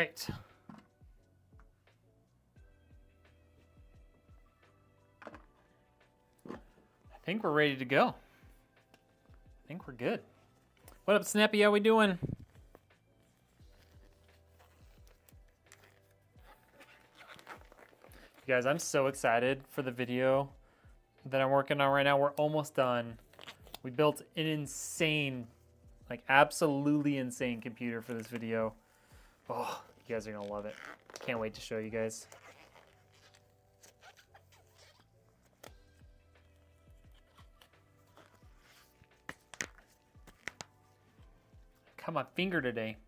right. I think we're ready to go. I think we're good. What up, Snappy? How we doing? You guys, I'm so excited for the video that I'm working on right now. We're almost done. We built an insane, like absolutely insane computer for this video. Oh, you guys are gonna love it. Can't wait to show you guys. Cut my finger today.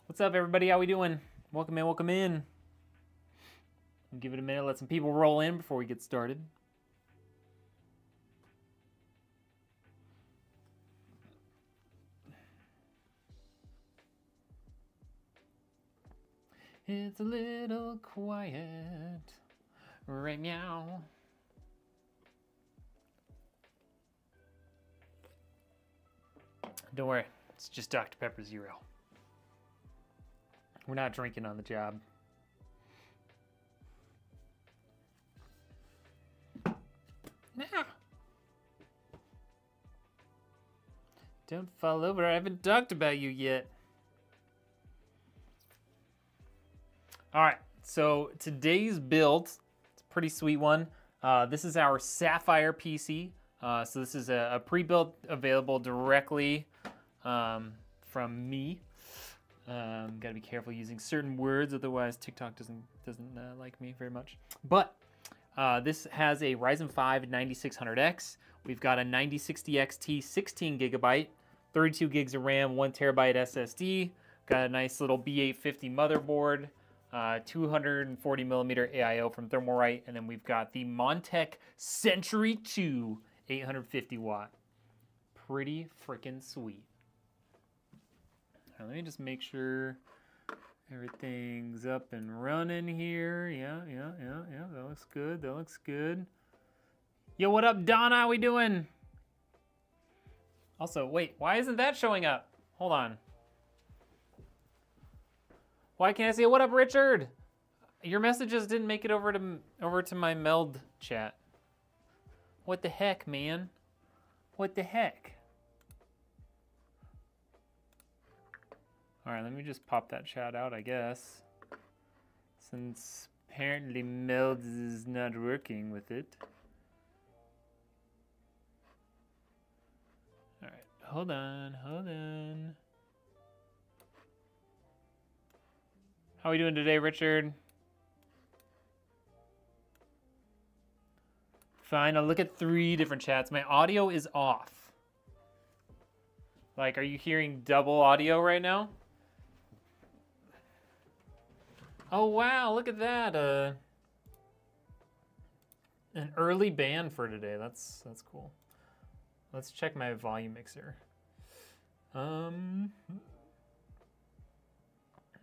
What's up, everybody? How we doing? Welcome in, welcome in. Give it a minute, let some people roll in before we get started. It's a little quiet right now. Don't worry, it's just Dr. Pepper Zero. We're not drinking on the job. Nah. Don't fall over. I haven't talked about you yet. All right, so today's build, it's a pretty sweet one. This is our Sapphire PC. So this is a pre-built available directly from me. Gotta be careful using certain words, otherwise TikTok doesn't like me very much. But this has a Ryzen 5 9600X. We've got a 9060 XT 16 gigabyte, 32 gigs of RAM, 1 terabyte SSD. Got a nice little B850 motherboard, 240 millimeter AIO from Thermalright, and then we've got the Montech Century 2 850 watt. Pretty freaking sweet. Now, let me just make sure everything's up and running here. Yeah. That looks good. That looks good. Yo, what up, Donna? How we doing? Also, wait, why isn't that showing up? Hold on. Why can't I see it? What up, Richard? Your messages didn't make it over to my meld chat. What the heck, man? What the heck? All right, let me just pop that chat out, I guess. Since apparently meld is not working with it. All right, hold on. How are we doing today, Richard? Fine, I'll look at 3 different chats. My audio is off. Like, are you hearing double audio right now? Oh, wow, look at that. An early ban for today. That's cool. Let's check my volume mixer.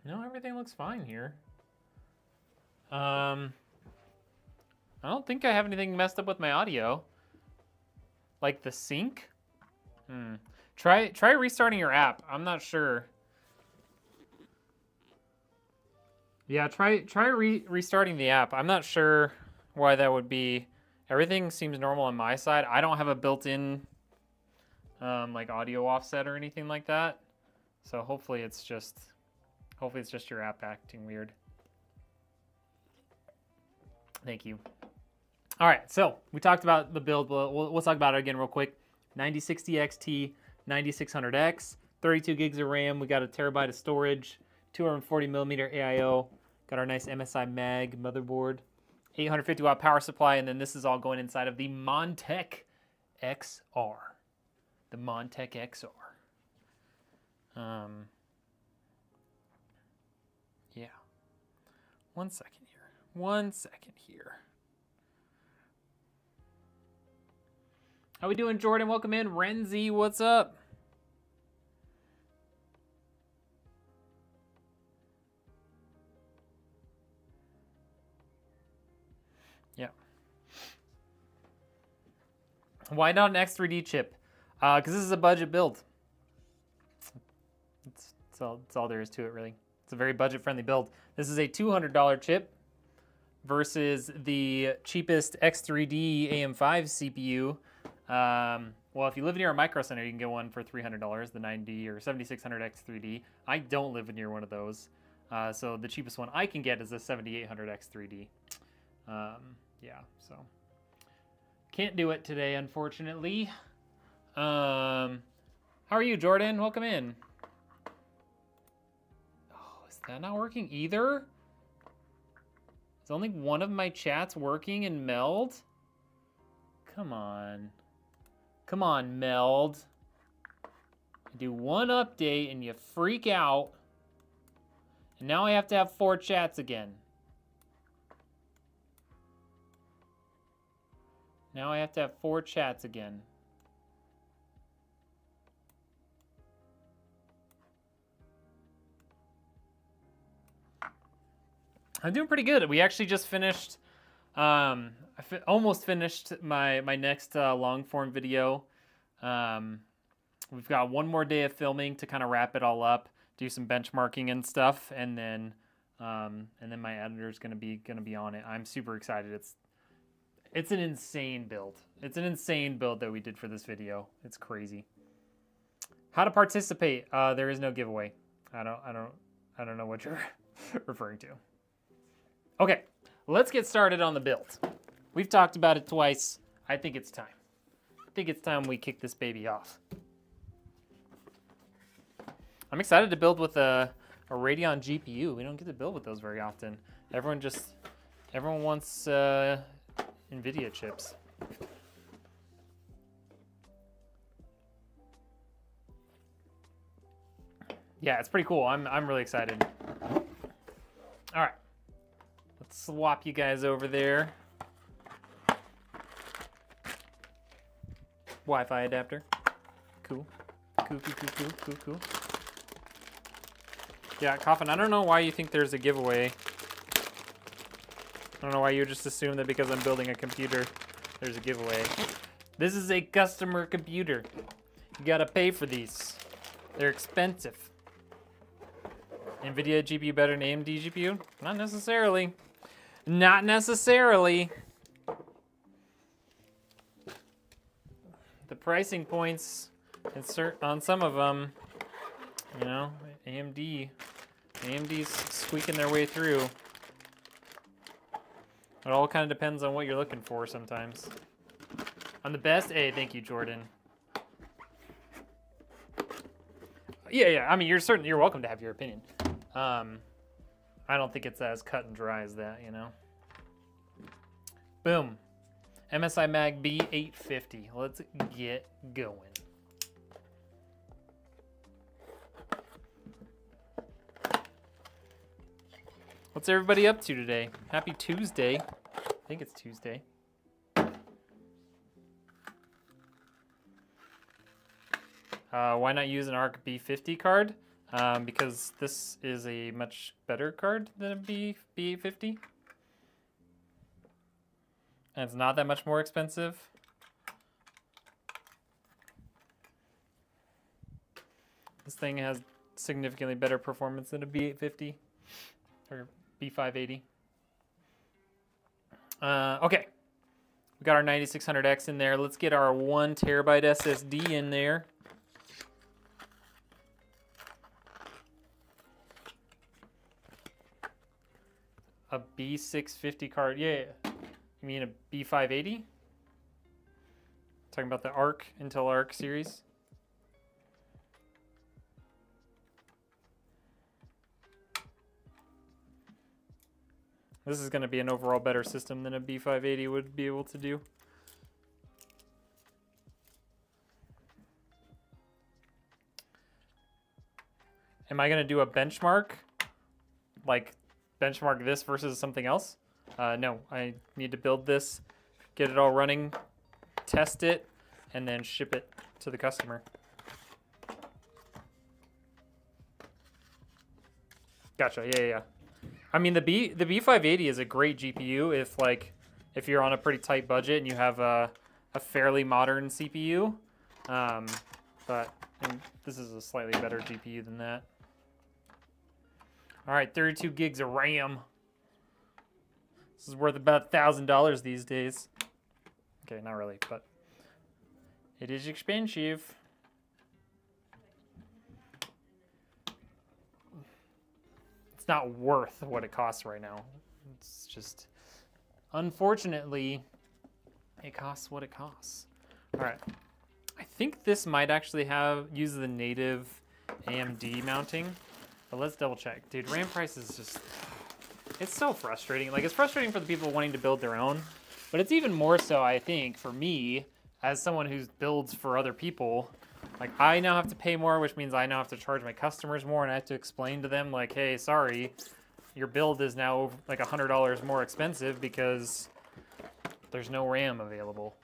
No, everything looks fine here. I don't think I have anything messed up with my audio. Like the sync? Try restarting your app. I'm not sure. Yeah, try restarting the app. I'm not sure why that would be. Everything seems normal on my side. I don't have a built-in like audio offset or anything like that. So hopefully it's just your app acting weird. Thank you. All right, so we talked about the build. We'll talk about it again real quick. 9060 XT, 9600X, 32 gigs of RAM. We got a terabyte of storage, 240 millimeter AIO. Got our nice MSI Mag motherboard, 850 watt power supply, and then this is all going inside of the Montech XR. The Montech XR. Yeah. 1 second here. 1 second here. How we doing, Jordan? Welcome in. Renzi, what's up? Yeah. Why not an X3D chip? Because this is a budget build. That's all there is to it, really. It's a very budget-friendly build. This is a $200 chip versus the cheapest X3D AM5 CPU. Well, if you live near a Micro Center, you can get one for $300, the 90 or 7600 X3D. I don't live near one of those. So the cheapest one I can get is a 7800 X3D. Yeah, so can't do it today, unfortunately. How are you, Jordan? Welcome in. Oh, is that not working either? Is only one of my chats working in Meld? Come on. Come on, Meld. I do one update and you freak out. And now I have to have 4 chats again. Now I have to have 4 chats again. I'm doing pretty good. We actually just finished, almost finished my next long form video. We've got one more day of filming to kind of wrap it all up, do some benchmarking and stuff, and then my editor's gonna be on it. I'm super excited. It's an insane build. It's an insane build that we did for this video. It's crazy. How to participate? There is no giveaway. I don't know what you're referring to. Okay, let's get started on the build. We've talked about it twice. I think it's time. I think it's time we kick this baby off. I'm excited to build with a Radeon GPU. We don't get to build with those very often. Everyone wants Nvidia chips. Yeah, it's pretty cool. I'm really excited. All right. Let's swap you guys over there. Wi-Fi adapter. Cool. Cool. Yeah, Coffin, I don't know why you think there's a giveaway. I don't know why you just assume that because I'm building a computer, there's a giveaway. This is a customer computer. You gotta pay for these. They're expensive. Nvidia GPU better than AMD GPU? Not necessarily. Not necessarily. The pricing points on some of them, you know, AMD's squeaking their way through. It all kind of depends on what you're looking for sometimes. I'm the best? Hey, thank you, Jordan. Yeah, I mean, you're welcome to have your opinion. I don't think it's as cut and dry as that, you know. Boom. MSI Mag B850. Let's get going. What's everybody up to today? Happy Tuesday. I think it's Tuesday. Why not use an ARC B50 card? Because this is a much better card than a B850. And it's not that much more expensive. This thing has significantly better performance than a B850 or B580. Okay, we got our 9600X in there. Let's get our 1 terabyte SSD in there. A B650 card, yeah. You mean a B580? Talking about the ARC, Intel ARC series. This is going to be an overall better system than a B580 would be able to do. Am I going to do a benchmark? Like benchmark this versus something else? No, I need to build this, get it all running, test it, and then ship it to the customer. Gotcha, yeah. I mean, the B580 is a great GPU if you're on a pretty tight budget and you have a fairly modern CPU. But this is a slightly better GPU than that. All right, 32 gigs of RAM. This is worth about $1,000 these days. Okay, not really, but it is expensive. It's not worth what it costs right now. It's just, unfortunately, it costs what it costs. All right, I think this might actually use the native AMD mounting, but let's double check. Dude, RAM price is just, it's so frustrating. Like, it's frustrating for the people wanting to build their own, but it's even more so, I think, for me, as someone who builds for other people. Like, I now have to pay more, which means I now have to charge my customers more, and I have to explain to them, like, hey, sorry, your build is now like $100 more expensive because there's no RAM available.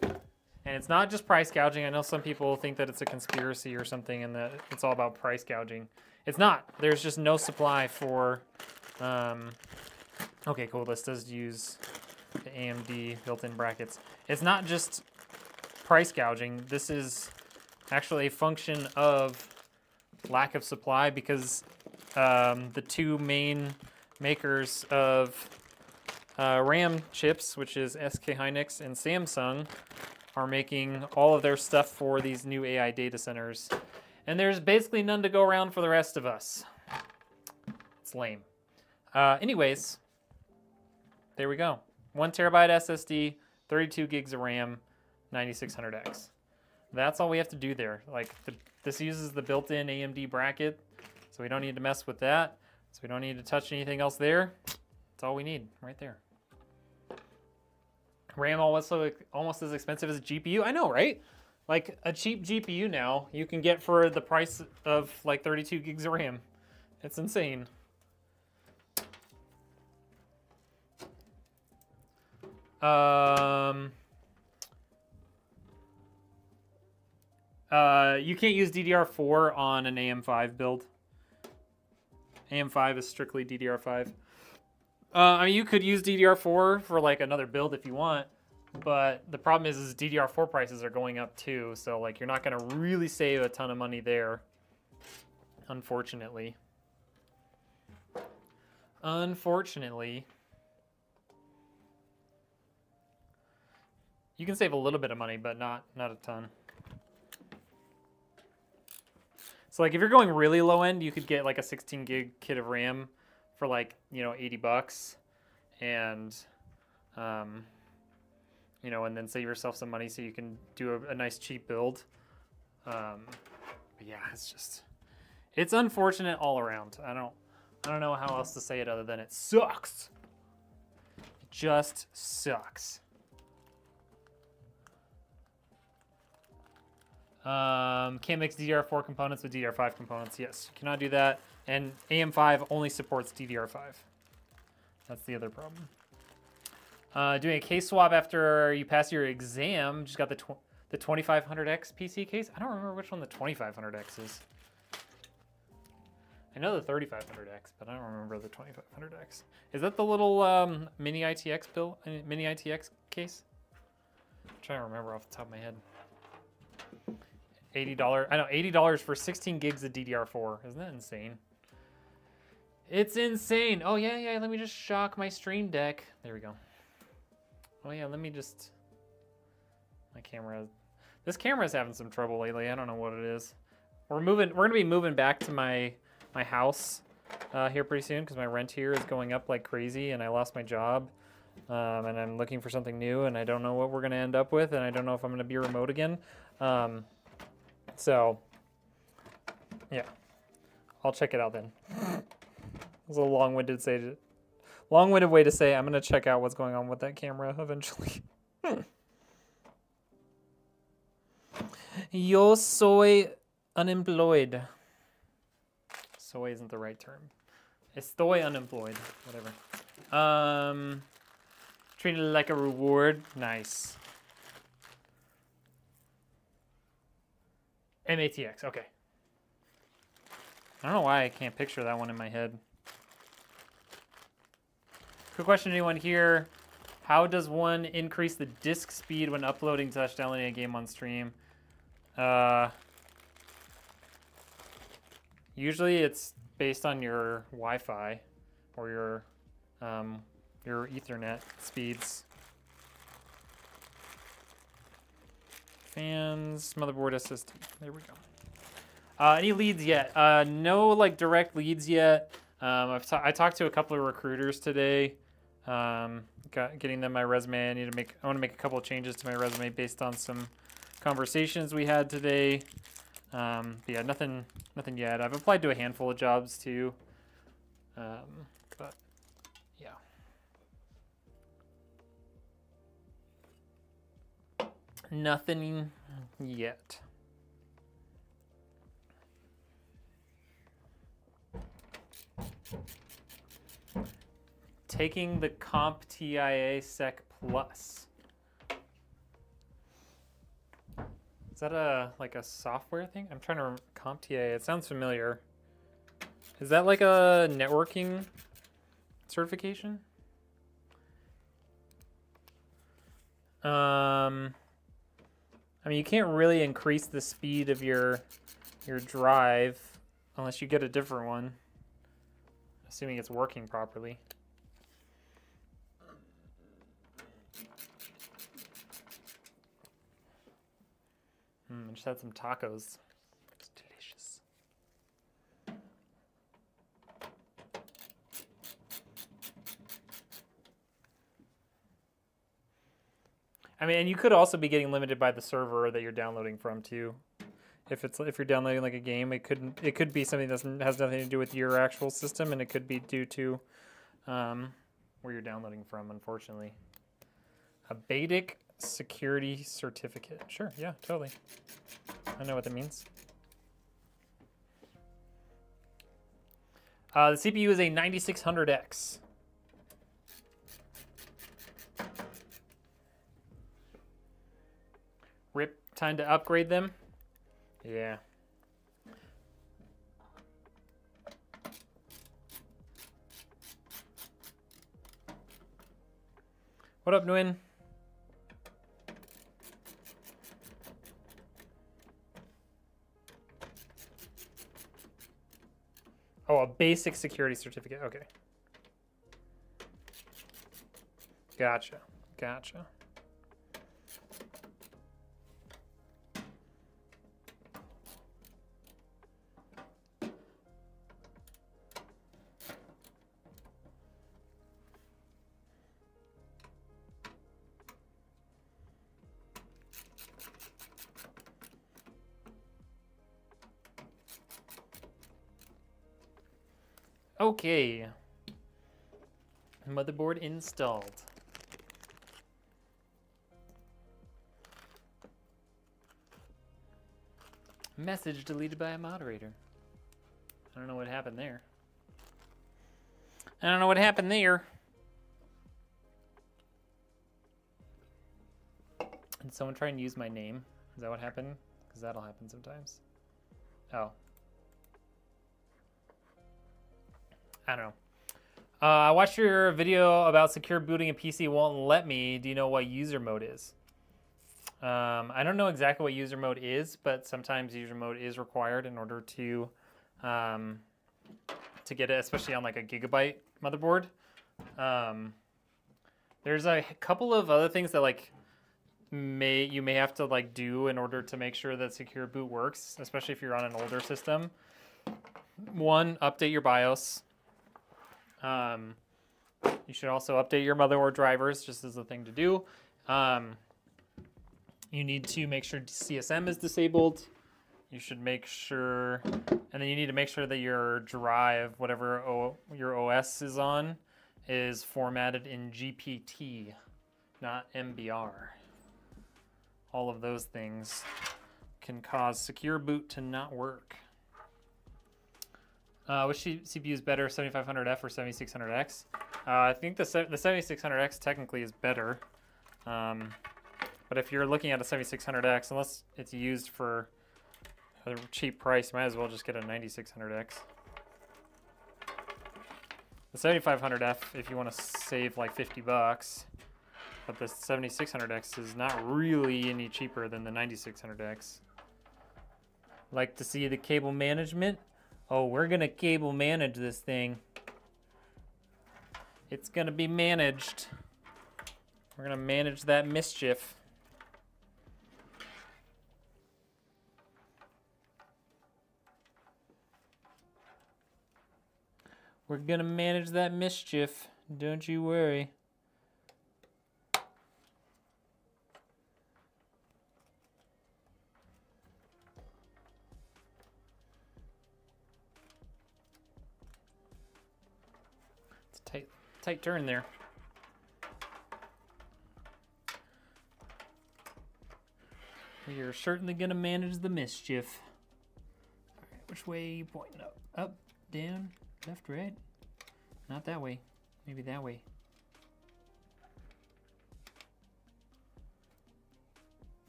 And it's not just price gouging. I know some people think that it's a conspiracy or something and that it's all about price gouging. It's not. There's just no supply for... okay, cool. This does use the AMD built-in brackets. It's not just price gouging. This is actually a function of lack of supply because the two main makers of RAM chips, which is SK Hynix and Samsung, are making all of their stuff for these new AI data centers. And there's basically none to go around for the rest of us. It's lame. Anyways, there we go. 1 terabyte SSD, 32 gigs of RAM, 9600X. That's all we have to do there. Like, this uses the built-in AMD bracket, so we don't need to mess with that. So we don't need to touch anything else there. That's all we need right there. RAM almost as expensive as a GPU. I know, right? Like, a cheap GPU now you can get for the price of like 32 gigs of RAM. It's insane. You can't use DDR4 on an AM5 build. AM5 is strictly DDR5. I mean, you could use DDR4 for like another build if you want, but the problem is DDR4 prices are going up too, so like you're not gonna really save a ton of money there, unfortunately. Unfortunately. You can save a little bit of money, but not a ton. So like if you're going really low end, you could get like a 16 gig kit of RAM for like, you know, $80, and you know, and then save yourself some money so you can do a nice cheap build. But yeah, it's unfortunate all around. I don't know how else to say it other than it sucks. It just sucks. Can't mix DDR4 components with DDR5 components. Yes, you cannot do that. And AM5 only supports DDR5. That's the other problem. Doing a case swap after you pass your exam. Just got the 2500X PC case. I don't remember which one the 2500X is. I know the 3500X, but I don't remember the 2500X. Is that the little mini ITX case? I'm trying to remember off the top of my head. $80. I know, $80 for 16 gigs of DDR4. Isn't that insane? It's insane. Oh yeah. Let me just shock my Stream Deck. There we go. Oh yeah, let me just. My camera. This camera's having some trouble lately. I don't know what it is. We're gonna be moving back to my house here pretty soon because my rent here is going up like crazy, and I lost my job, and I'm looking for something new, and I don't know what we're gonna end up with, and I don't know if I'm gonna be remote again. So yeah, I'll check it out then. It was a long-winded way to say I'm gonna check out what's going on with that camera eventually. Yo soy unemployed. Soy isn't the right term. Estoy unemployed. Whatever. Treated like a reward. Nice. MATX. Okay. I don't know why I can't picture that one in my head. Quick question, anyone here? How does one increase the disk speed when uploading / downloading a game on stream? Usually it's based on your Wi-Fi or your Ethernet speeds. Fans, motherboard SSD. There we go. Any leads yet? No, like direct leads yet. I talked to a couple of recruiters today. Getting them my resume. I want to make a couple of changes to my resume based on some conversations we had today. But yeah, nothing yet. I've applied to a handful of jobs too. But yeah. Nothing yet. Taking the CompTIA Sec Plus. Is that like a software thing? I'm trying to remember. CompTIA, it sounds familiar. Is that like a networking certification? I mean, you can't really increase the speed of your drive unless you get a different one, assuming it's working properly. I just had some tacos. It's delicious. I mean, and you could also be getting limited by the server that you're downloading from too. If you're downloading like a game, it could be something that has nothing to do with your actual system, and it could be due to where you're downloading from. Unfortunately, a basic security certificate. Sure, yeah, totally. I know what that means. The CPU is a 9600X. RIP, time to upgrade them. Yeah. What up, Nguyen? Oh, a basic security certificate. Okay. Gotcha. Gotcha. Okay. Motherboard installed. Message deleted by a moderator. I don't know what happened there. I don't know what happened there. Did someone try and use my name? Is that what happened? Because that'll happen sometimes. Oh. I don't know. I watched your video about secure booting a PC won't let me. Do you know what user mode is? I don't know exactly what user mode is, but sometimes user mode is required in order to get it, especially on like a gigabyte motherboard. There's a couple of other things that like you may have to like do in order to make sure that secure boot works, especially if you're on an older system. One, update your BIOS. You should also update your motherboard drivers, just as a thing to do. You need to make sure CSM is disabled. You should make sure, and then you need to make sure that your drive, whatever your OS is on, is formatted in GPT, not MBR. All of those things can cause secure boot to not work. Which CPU is better, 7500F or 7600X? I think the 7600X technically is better. But if you're looking at a 7600X, unless it's used for a cheap price, you might as well just get a 9600X. The 7500F, if you want to save like 50 bucks, but the 7600X is not really any cheaper than the 9600X. Like to see the cable management? Oh, we're gonna cable manage this thing. It's gonna be managed. We're gonna manage that mischief. We're gonna manage that mischief. Don't you worry. It's a tight turn there. We are certainly gonna manage the mischief. All right, which way are you pointing? Up, up, down, left, right? Not that way. Maybe that way.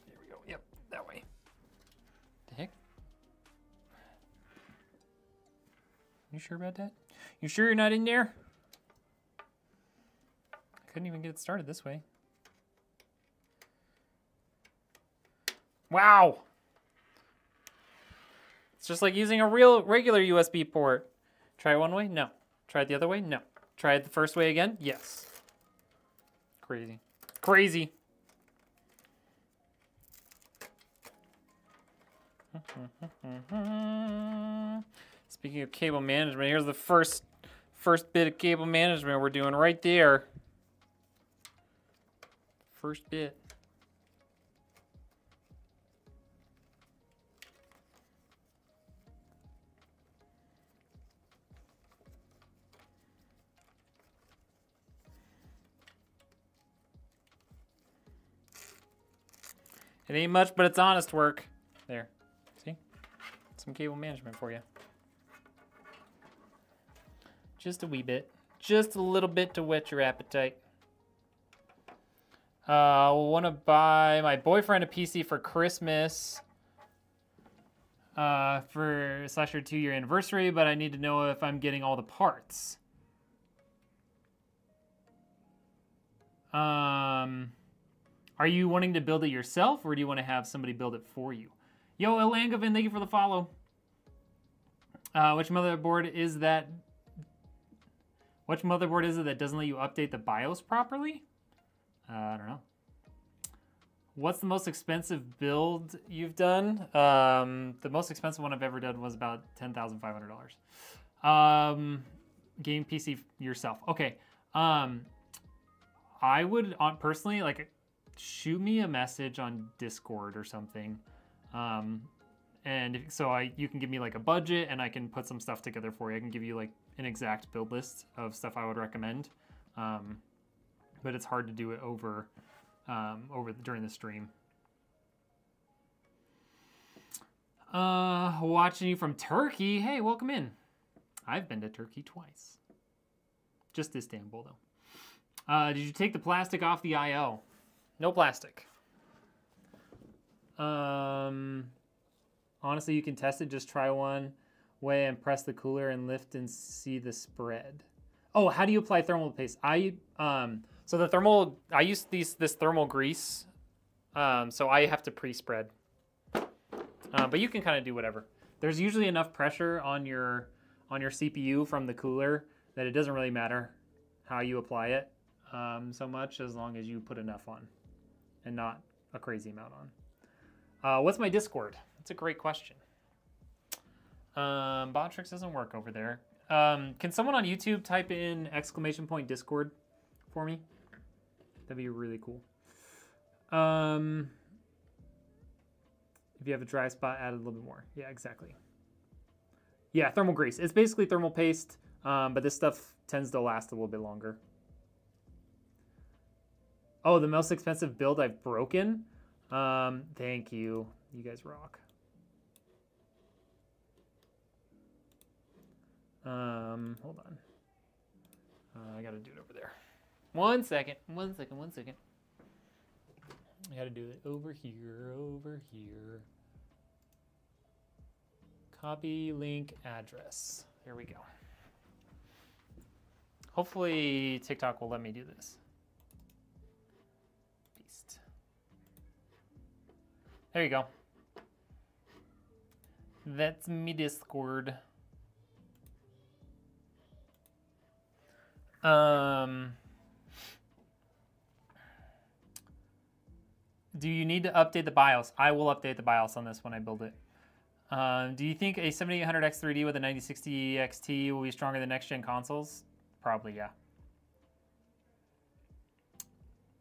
There we go. Yep, that way. The heck? You sure about that? You sure you're not in there? I couldn't even get it started this way. Wow! It's just like using a regular USB port. Try it one way? No. Try it the other way? No. Try it the first way again? Yes. Crazy. Crazy! Speaking of cable management, here's the first bit of cable management we're doing right there. First bit. It ain't much, but it's honest work. There. See? Some cable management for you. Just a wee bit. Just a little bit to whet your appetite. I want to buy my boyfriend a PC for Christmas. For / 2-year anniversary, but I need to know if I'm getting all the parts. Are you wanting to build it yourself, or do you want to have somebody build it for you? Yo, Elangavin, thank you for the follow. Which motherboard is that? Which motherboard is it that doesn't let you update the BIOS properly? I don't know. What's the most expensive build you've done? The most expensive one I've ever done was about $10,500. Game PC yourself. Okay. I would personally like shoot me a message on Discord or something. And you can give me like a budget and I can put some stuff together for you. I can give you like an exact build list of stuff I would recommend. But it's hard to do it during the stream. Watching you from Turkey. Hey, welcome in. I've been to Turkey twice. Just Istanbul though. Did you take the plastic off the I/O? No plastic. Honestly, you can test it. Just try one way and press the cooler and lift and see the spread. Oh, how do you apply thermal paste? I use this thermal grease. So I have to pre-spread. But you can kind of do whatever. There's usually enough pressure on your CPU from the cooler that it doesn't really matter how you apply it so much, as long as you put enough on and not a crazy amount on. What's my Discord? That's a great question. Botrix doesn't work over there. Can someone on YouTube type in !Discord for me? That'd be really cool. If you have a dry spot, add a little bit more. Yeah, exactly. Yeah, thermal grease. It's basically thermal paste, but this stuff tends to last a little bit longer. Oh, the most expensive build I've broken? Thank you. You guys rock. Hold on. I gotta do it over there. One second. I gotta do it over here. Copy link address. Here we go. Hopefully TikTok will let me do this. Beast. There you go. That's me Discord. Do you need to update the BIOS? I will update the BIOS on this when I build it. Do you think a 7800X 3D with a 9060 XT will be stronger than next-gen consoles? Probably, yeah.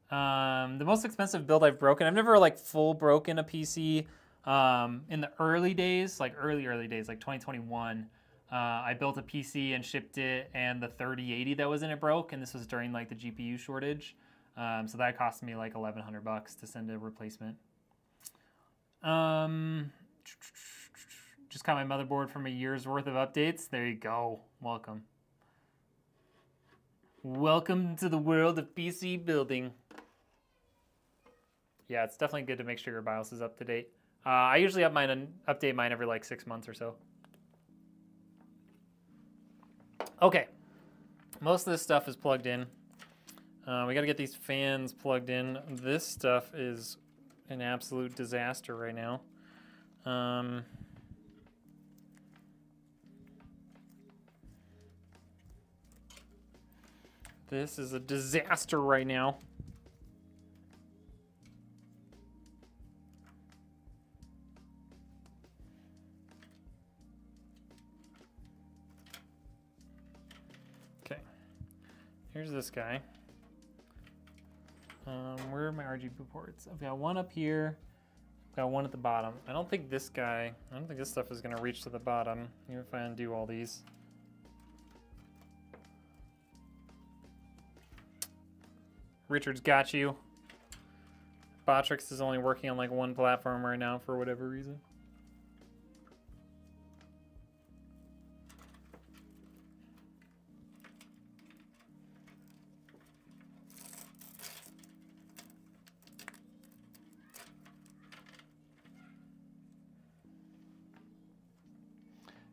The most expensive build I've broken, I've never like full broken a PC. In the early days, like early days, like 2021, I built a PC and shipped it, and the 3080 that was in it broke, and this was during like the GPU shortage. So that cost me like $1,100 to send a replacement. Just got my motherboard from a year's worth of updates. There you go. Welcome. Welcome to the world of PC building. Yeah, it's definitely good to make sure your BIOS is up to date. I usually update mine every like 6 months or so. Okay, most of this stuff is plugged in. We got to get these fans plugged in. This stuff is an absolute disaster right now. This is a disaster right now. Okay, here's this guy. Where are my RGB ports? I've got one up here, I've got one at the bottom. I don't think this stuff is gonna reach to the bottom, even if I undo all these. Richard's got you. Botrix is only working on like one platform right now for whatever reason.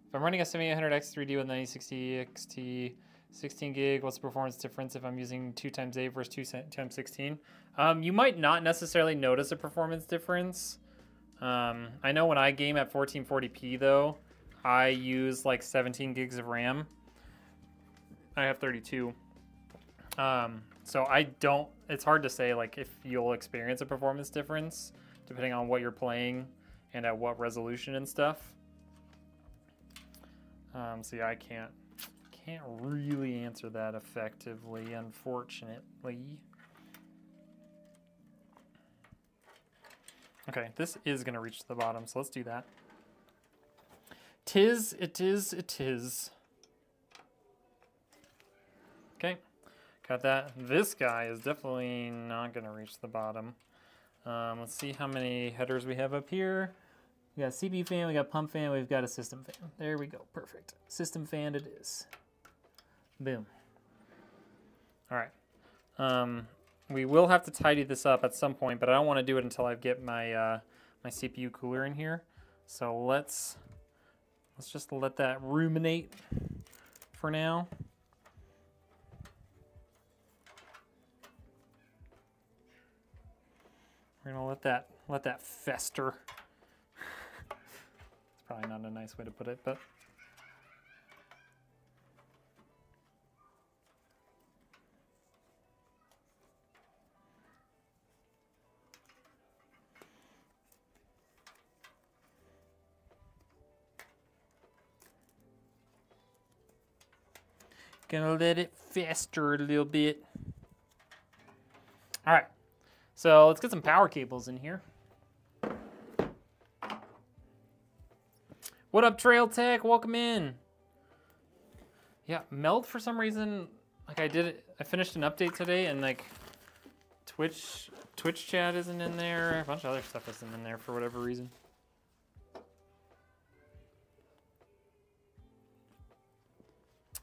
If I'm running a 7800X 3D with 9060 XT 16 gig, what's the performance difference if I'm using 2x8 versus 2x16? You might not necessarily notice a performance difference. I know when I game at 1440p though, I use like 17 gigs of RAM. I have 32. So I don't, it's hard to say like if you'll experience a performance difference depending on what you're playing and at what resolution and stuff. So yeah, I can't really answer that effectively, unfortunately. Okay, this is gonna reach to the bottom, so let's do that. It is. Okay, got that. This guy is definitely not gonna reach the bottom. Let's see how many headers we have up here. We got a CPU fan, we got a pump fan, we've got a system fan. There we go, perfect. System fan it is. Boom. All right. We will have to tidy this up at some point, but I don't want to do it until I get my my CPU cooler in here. So let's just let that ruminate for now. We're gonna let that fester. It's probably not a nice way to put it, but. Gonna let it fester a little bit. All right, so let's get some power cables in here. What up, Trail Tech? Welcome in. Yeah, Meld for some reason, like I finished an update today and like Twitch chat isn't in there. A bunch of other stuff isn't in there for whatever reason.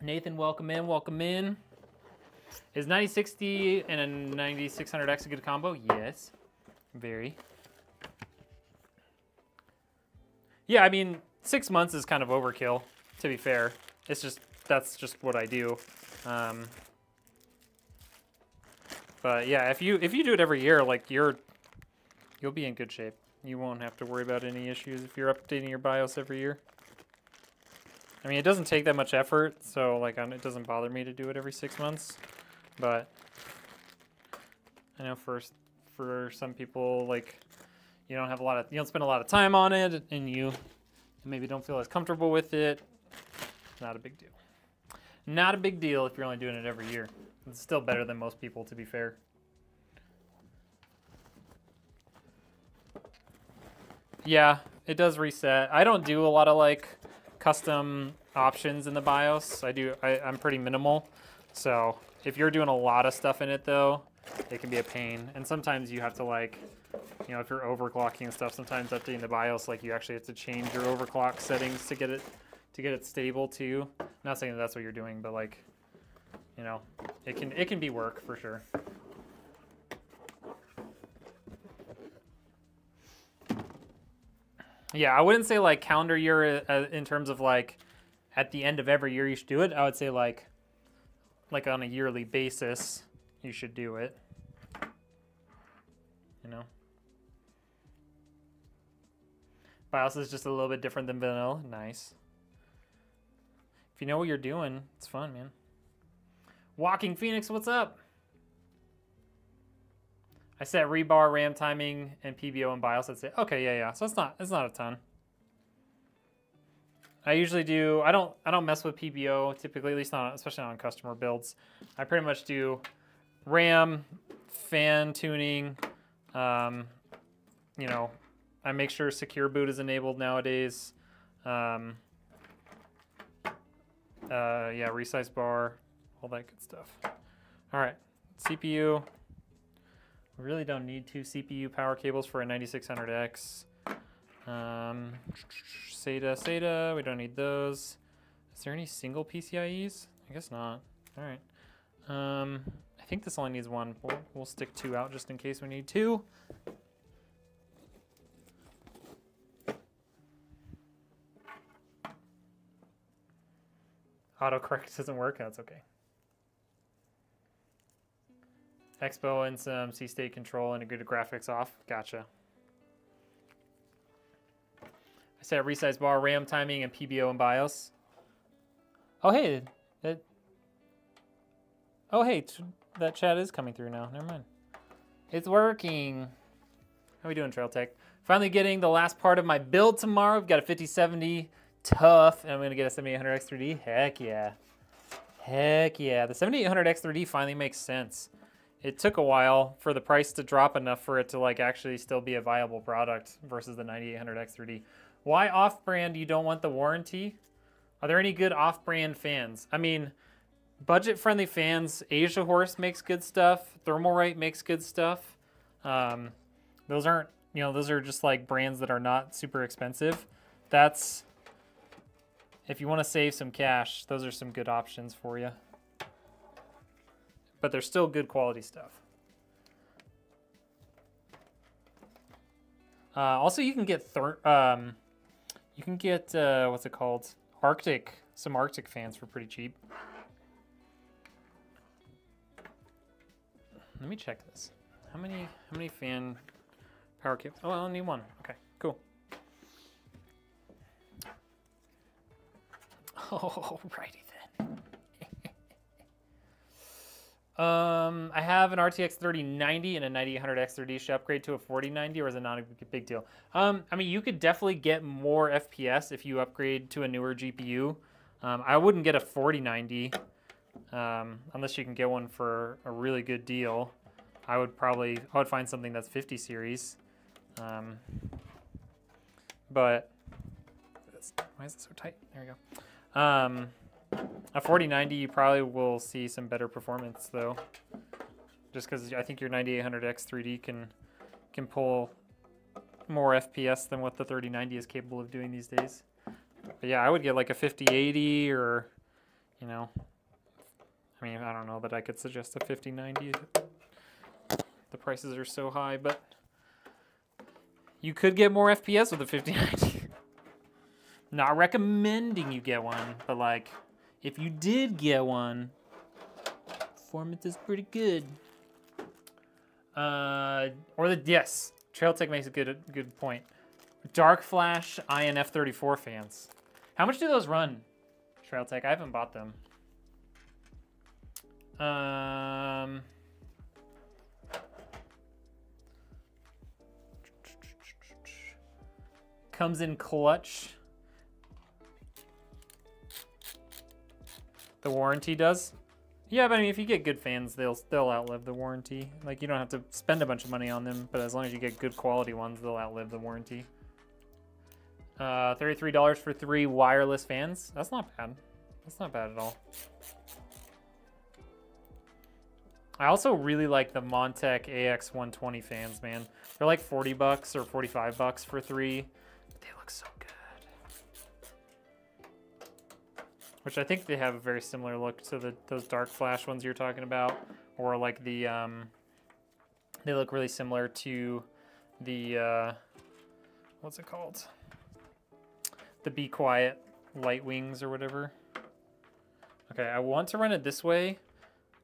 Nathan, welcome in, welcome in. Is 9060 and a 9600X a good combo? Yes, very. Yeah, I mean, 6 months is kind of overkill, to be fair. It's just, that's just what I do. But yeah, if you do it every year, like you'll be in good shape. You won't have to worry about any issues if you're updating your BIOS every year. I mean, it doesn't take that much effort, so like it doesn't bother me to do it every 6 months. But I know for some people, like you don't spend a lot of time on it, and you maybe don't feel as comfortable with it. Not a big deal. Not a big deal if you're only doing it every year. It's still better than most people, to be fair. Yeah, it does reset. I don't do a lot of like custom options in the BIOS. I'm pretty minimal. So if you're doing a lot of stuff in it though, it can be a pain. And sometimes you have to like, you know, if you're overclocking and stuff, sometimes updating the BIOS, like you actually have to change your overclock settings to get it stable too. I'm not saying that's what you're doing, but like, you know, it can be work for sure. Yeah, I wouldn't say like calendar year in terms of like at the end of every year you should do it. I would say like on a yearly basis you should do it. You know, BIOS is just a little bit different than vanilla. Nice. If you know what you're doing, it's fun, man. Walking Phoenix, what's up? I set rebar, RAM timing, and PBO and BIOS. That's it. Okay, yeah. So it's not a ton. I usually do. I don't mess with PBO typically, at least not, especially on customer builds. I pretty much do RAM, fan tuning. You know, I make sure secure boot is enabled nowadays. Yeah, resize bar, all that good stuff. All right, CPU. We really don't need 2 CPU power cables for a 9600X. SATA, we don't need those. Is there any single PCIEs? I guess not. All right. I think this only needs 1. We'll stick 2 out just in case we need 2. Autocorrect doesn't work. That's okay. Expo and some C-state control and a good graphics off. Gotcha. I set resize bar, RAM timing, and PBO and BIOS. Oh hey, that chat is coming through now. Never mind. It's working. How we doing, Trail Tech? Finally getting the last part of my build tomorrow. I've got a 5070 tough, and I'm gonna get a 7800X3D. Heck yeah. Heck yeah. The 7800X3D finally makes sense. It took a while for the price to drop enough for it to like actually still be a viable product versus the 9800X3D. Why off-brand you don't want the warranty? Are there any good off-brand fans? I mean, budget-friendly fans, Asia Horse makes good stuff. Thermalright makes good stuff. Those aren't, you know, those are just like brands that are not super expensive. That's, if you want to save some cash, those are some good options for you. But they're still good quality stuff. Also, you can get what's it called? Some Arctic fans for pretty cheap. Let me check this. How many fan power cables? Oh, I only need 1. Okay, cool. Oh, righty then. I have an RTX 3090 and a 9800X3D. Should I upgrade to a 4090, or is it not a big deal? I mean, you could definitely get more FPS if you upgrade to a newer GPU. I wouldn't get a 4090 unless you can get one for a really good deal. I would find something that's 50 series. But why is it so tight? There we go. A 4090, you probably will see some better performance though, just because I think your 9800X3D can pull more FPS than what the 3090 is capable of doing these days. But yeah, I would get like a 5080 or, you know, I mean, I don't know that I could suggest a 5090. The prices are so high, but you could get more FPS with a 5090. Not recommending you get one, but like, if you did get one, performance is pretty good. Yes, TrailTech makes a good point. Dark Flash INF34 fans. How much do those run? Trailtech. I haven't bought them. Comes in clutch. The warranty does. Yeah, but I mean, if you get good fans, they'll outlive the warranty. Like, you don't have to spend a bunch of money on them, but as long as you get good quality ones, they'll outlive the warranty. $33 for 3 wireless fans. That's not bad. That's not bad at all. I also really like the Montech AX120 fans, man. They're like 40 bucks or 45 bucks for 3. They look so good. Which I think they have a very similar look to those dark flash ones you're talking about, or like the they look really similar to the what's it called? The Be Quiet light wings or whatever. Okay, I want to run it this way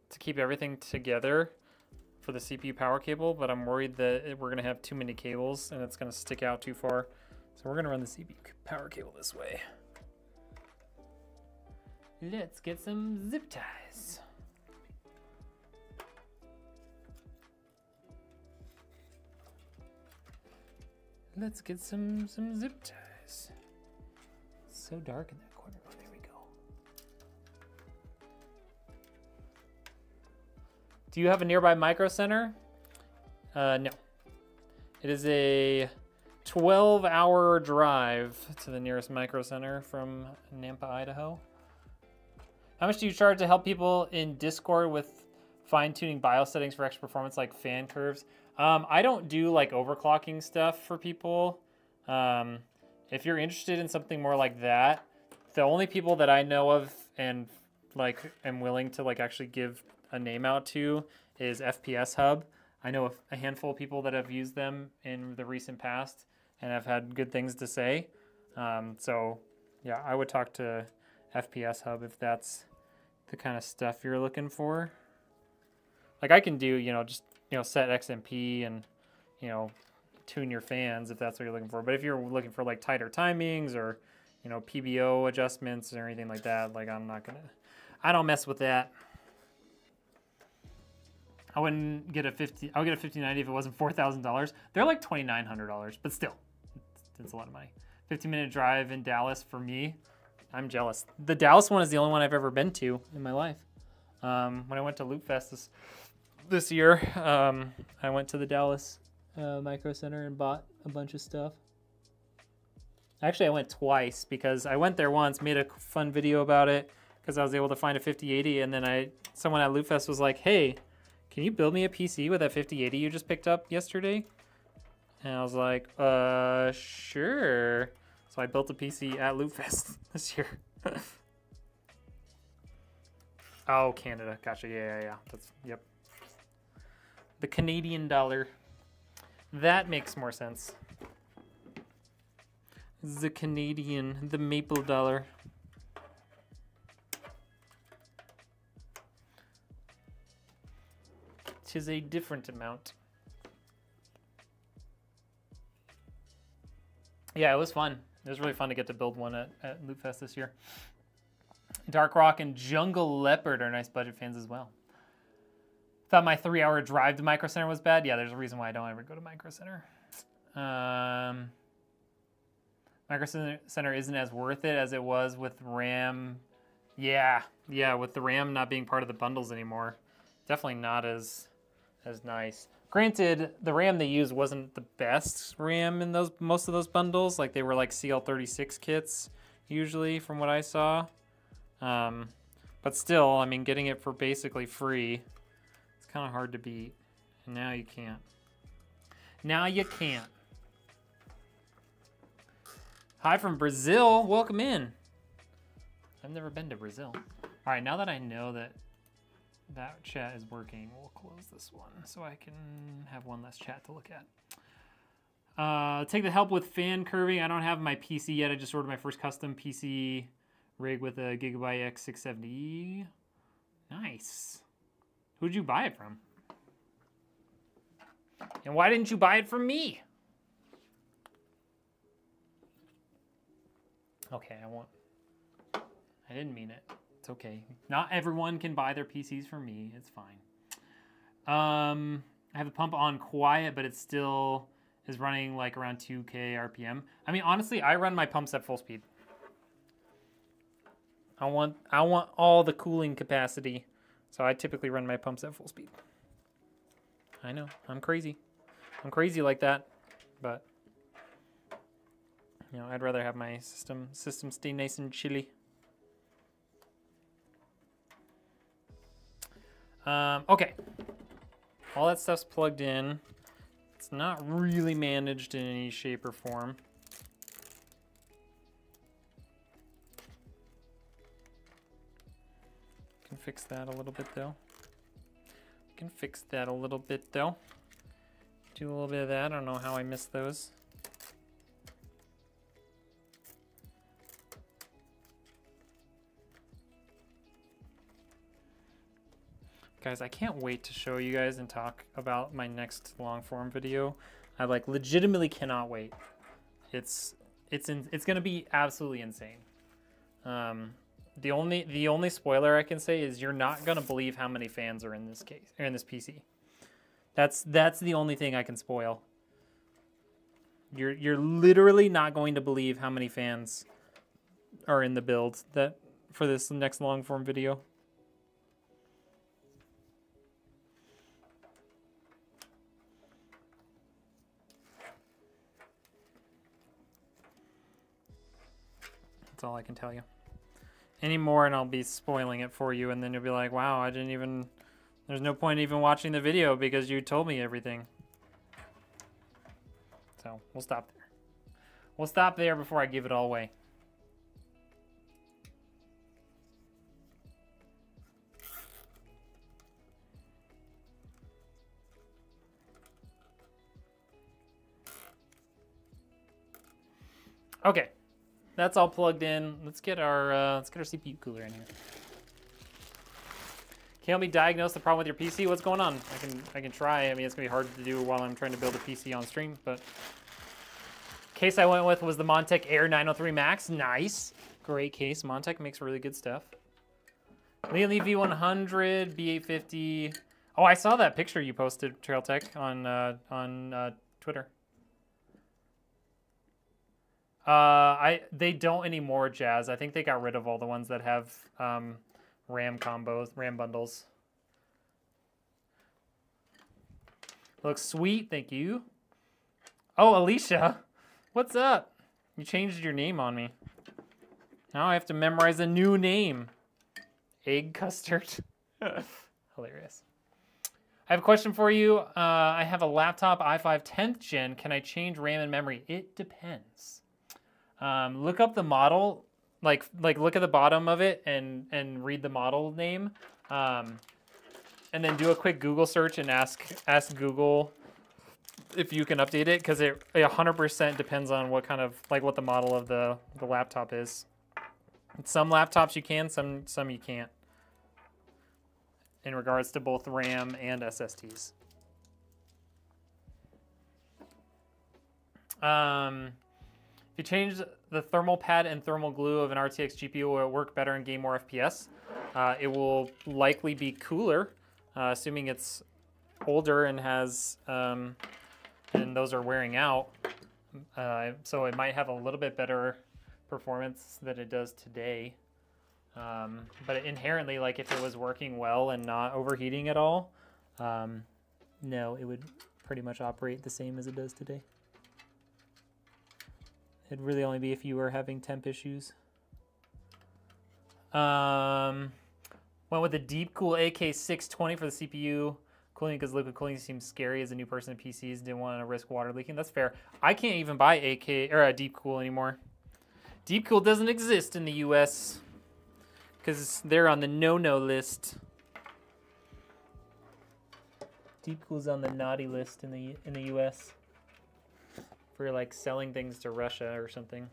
to keep everything together for the CPU power cable, but I'm worried that we're gonna have too many cables and it's gonna stick out too far. So we're gonna run the CPU power cable this way. Let's get some zip ties. Let's get some zip ties. It's so dark in that corner. Oh, there we go. Do you have a nearby micro center? No. It is a 12-hour drive to the nearest micro center from Nampa, Idaho. How much do you charge to help people in Discord with fine-tuning BIOS settings for extra performance, like fan curves? I don't do like overclocking stuff for people. If you're interested in something more like that, the only people that I know of and like am willing to like actually give a name out to is FPS Hub. I know a handful of people that have used them in the recent past and have had good things to say. So yeah, I would talk to FPS Hub if that's the kind of stuff you're looking for. Like I can do, you know, just, you know, set XMP and, you know, tune your fans if that's what you're looking for. But if you're looking for like tighter timings or, you know, PBO adjustments or anything like that, like I don't mess with that. I wouldn't get a 5090 if it wasn't $4,000. They're like $2,900, but still, it's a lot of money. 15-minute drive in Dallas for me. I'm jealous. The Dallas one is the only one I've ever been to in my life. When I went to Loop Fest this year, I went to the Dallas Micro Center and bought a bunch of stuff. Actually, I went twice because I went there once, made a fun video about it because I was able to find a 5080, and then someone at Loop Fest was like, "Hey, can you build me a PC with that 5080 you just picked up yesterday?" And I was like, sure. So I built a PC at Loop Fest this year. Oh, Canada. Gotcha. Yeah. Yep. The Canadian dollar. That makes more sense. The maple dollar. Tis a different amount. Yeah, it was fun. It was really fun to get to build one at Loop Fest this year. Dark Rock and Jungle Leopard are nice budget fans as well. Thought my 3-hour drive to Micro Center was bad. Yeah, there's a reason why I don't ever go to Micro Center. Micro Center isn't as worth it as it was with RAM. Yeah, with the RAM not being part of the bundles anymore. Definitely not as nice. Granted, the RAM they used wasn't the best RAM in most of those bundles. Like they were like CL36 kits usually, from what I saw. But still, I mean, getting it for basically free, it's kind of hard to beat. And now you can't. Now you can't. Hi from Brazil. Welcome in. I've never been to Brazil. All right, now that I know that chat is working, we'll close this one so I can have one less chat to look at. Take the help with fan curving. I don't have my PC yet. I just ordered my first custom PC rig with a Gigabyte X670. Nice. Who'd you buy it from? And why didn't you buy it from me? Okay, I didn't mean it. It's okay. Not everyone can buy their PCs from me. It's fine. I have the pump on quiet, but it still is running like around 2K RPM. I mean, honestly, I run my pumps at full speed. I want all the cooling capacity, so I typically run my pumps at full speed. I know, I'm crazy. I'm crazy like that, but you know, I'd rather have my system stay nice and chilly. Okay, all that stuff's plugged in. It's not really managed in any shape or form. Can fix that a little bit though. Can fix that a little bit though. Do a little bit of that. I don't know how I missed those. Guys, I can't wait to show you guys and talk about my next long form video. I like legitimately cannot wait. It's gonna be absolutely insane. The only spoiler I can say is you're not gonna believe how many fans are in this case or in this PC. That's the only thing I can spoil. You're literally not going to believe how many fans are in the build that for this next long form video. That's all I can tell you. Any more and I'll be spoiling it for you, and then you'll be like, wow, I didn't even, there's no point even watching the video because you told me everything. So we'll stop there. We'll stop there before I give it all away. Okay. That's all plugged in. Let's get our CPU cooler in here. Can you help me diagnose the problem with your PC? What's going on? I can try. I mean, it's gonna be hard to do while I'm trying to build a PC on stream, but case I went with was the Montech Air 903 Max. Nice, great case. Montech makes really good stuff. Liam Lee V100 B850. Oh, I saw that picture you posted, Trail Tech, on Twitter. They don't anymore, Jazz. I think they got rid of all the ones that have RAM combos, RAM bundles. Looks sweet, thank you. Oh, Alicia, what's up? You changed your name on me. Now I have to memorize a new name. Egg custard. Hilarious. I have a question for you. I have a laptop i5 10th gen. Can I change RAM and memory? It depends. Look up the model, like look at the bottom of it and read the model name, and then do a quick Google search and ask Google if you can update it, because it 100% depends on what kind of what the model of the laptop is. Some laptops you can, some you can't. In regards to both RAM and SSDs. If you change the thermal pad and thermal glue of an RTX GPU, will it work better and gain more FPS? It will likely be cooler, assuming it's older and has, and those are wearing out. So it might have a little bit better performance than it does today. But inherently, if it was working well and not overheating at all, no, it would pretty much operate the same as it does today. It'd really only be if you were having temp issues. Went with the Deepcool AK620 for the CPU. Cooling, because liquid cooling seems scary as a new person in PCs. Didn't want to risk water leaking. That's fair. I can't even buy AK or Deepcool anymore. Deepcool doesn't exist in the US because they're on the no-no list. Deepcool's on the naughty list in the US. For selling things to Russia or something.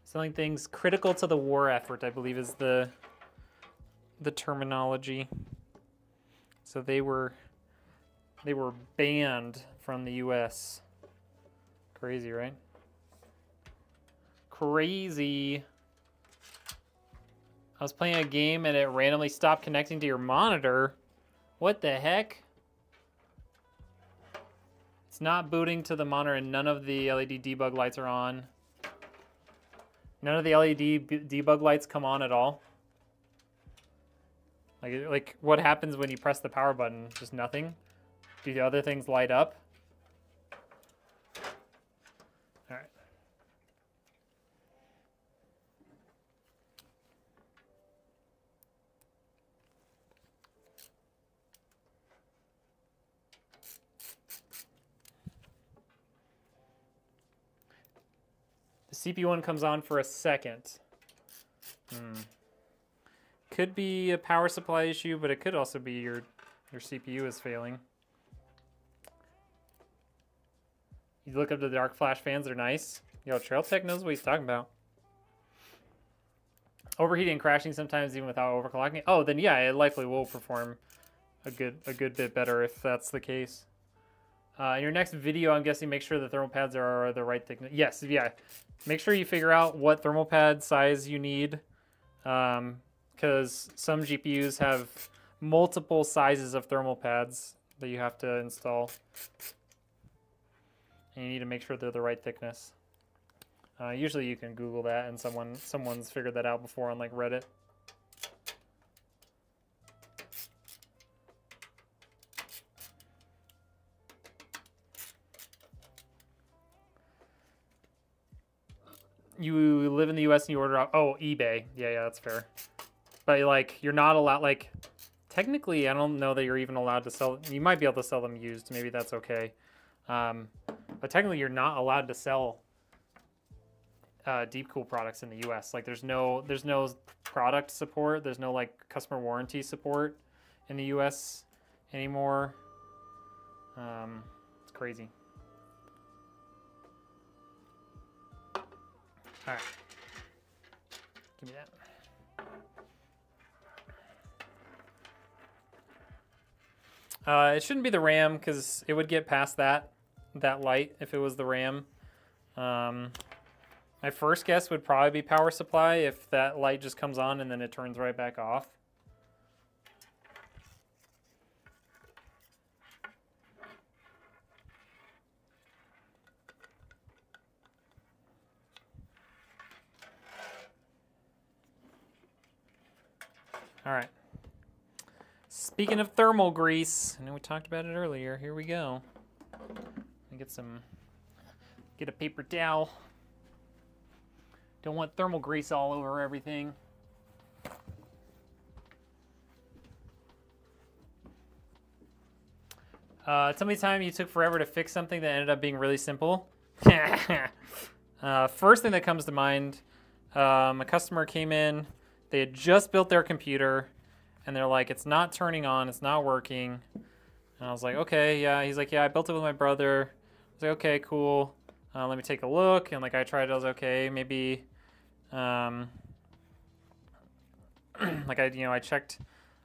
Selling things critical to the war effort, I believe, is the terminology. So they were banned from the US. Crazy, right? Crazy. I was playing a game and it randomly stopped connecting to your monitor. What the heck? It's not booting to the monitor and none of the LED debug lights are on. None of the LED debug lights come on at all. Like what happens when you press the power button? Just nothing? Do the other things light up? All right. The CPU one comes on for a second. Could be a power supply issue, but it could also be your CPU is failing. You look up the dark flash fans, they're nice. Yo, Trail Tech knows what he's talking about. Overheating and crashing sometimes even without overclocking. Oh, then yeah, it likely will perform a good bit better if that's the case. In your next video, I'm guessing make sure the thermal pads are the right thickness. Yes, yeah. Make sure you figure out what thermal pad size you need. Because some GPUs have multiple sizes of thermal pads that you have to install. And you need to make sure they're the right thickness. Usually you can Google that and someone's figured that out before on like Reddit. You live in the US and you order out, oh, eBay. Yeah, that's fair. But like, you're not allowed, like, technically, I don't know that you're even allowed to sell, you might be able to sell them used, maybe that's okay. But technically you're not allowed to sell deep cool products in the US. Like there's no product support, there's no like customer warranty support in the US anymore. It's crazy. All right, give me that. It shouldn't be the RAM because it would get past that light if it was the RAM. My first guess would probably be power supply if that light just comes on and then it turns right back off. All right. Speaking of thermal grease, I know we talked about it earlier. Here we go. Let me get a paper towel. Don't want thermal grease all over everything. Tell me the time you took forever to fix something that ended up being really simple. First thing that comes to mind, a customer came in, they had just built their computer, and they're like, it's not turning on, it's not working. And I was like, okay, yeah. He's like, yeah, I built it with my brother. I was like, okay, cool. Let me take a look. And like I tried, I was okay, maybe, like I checked,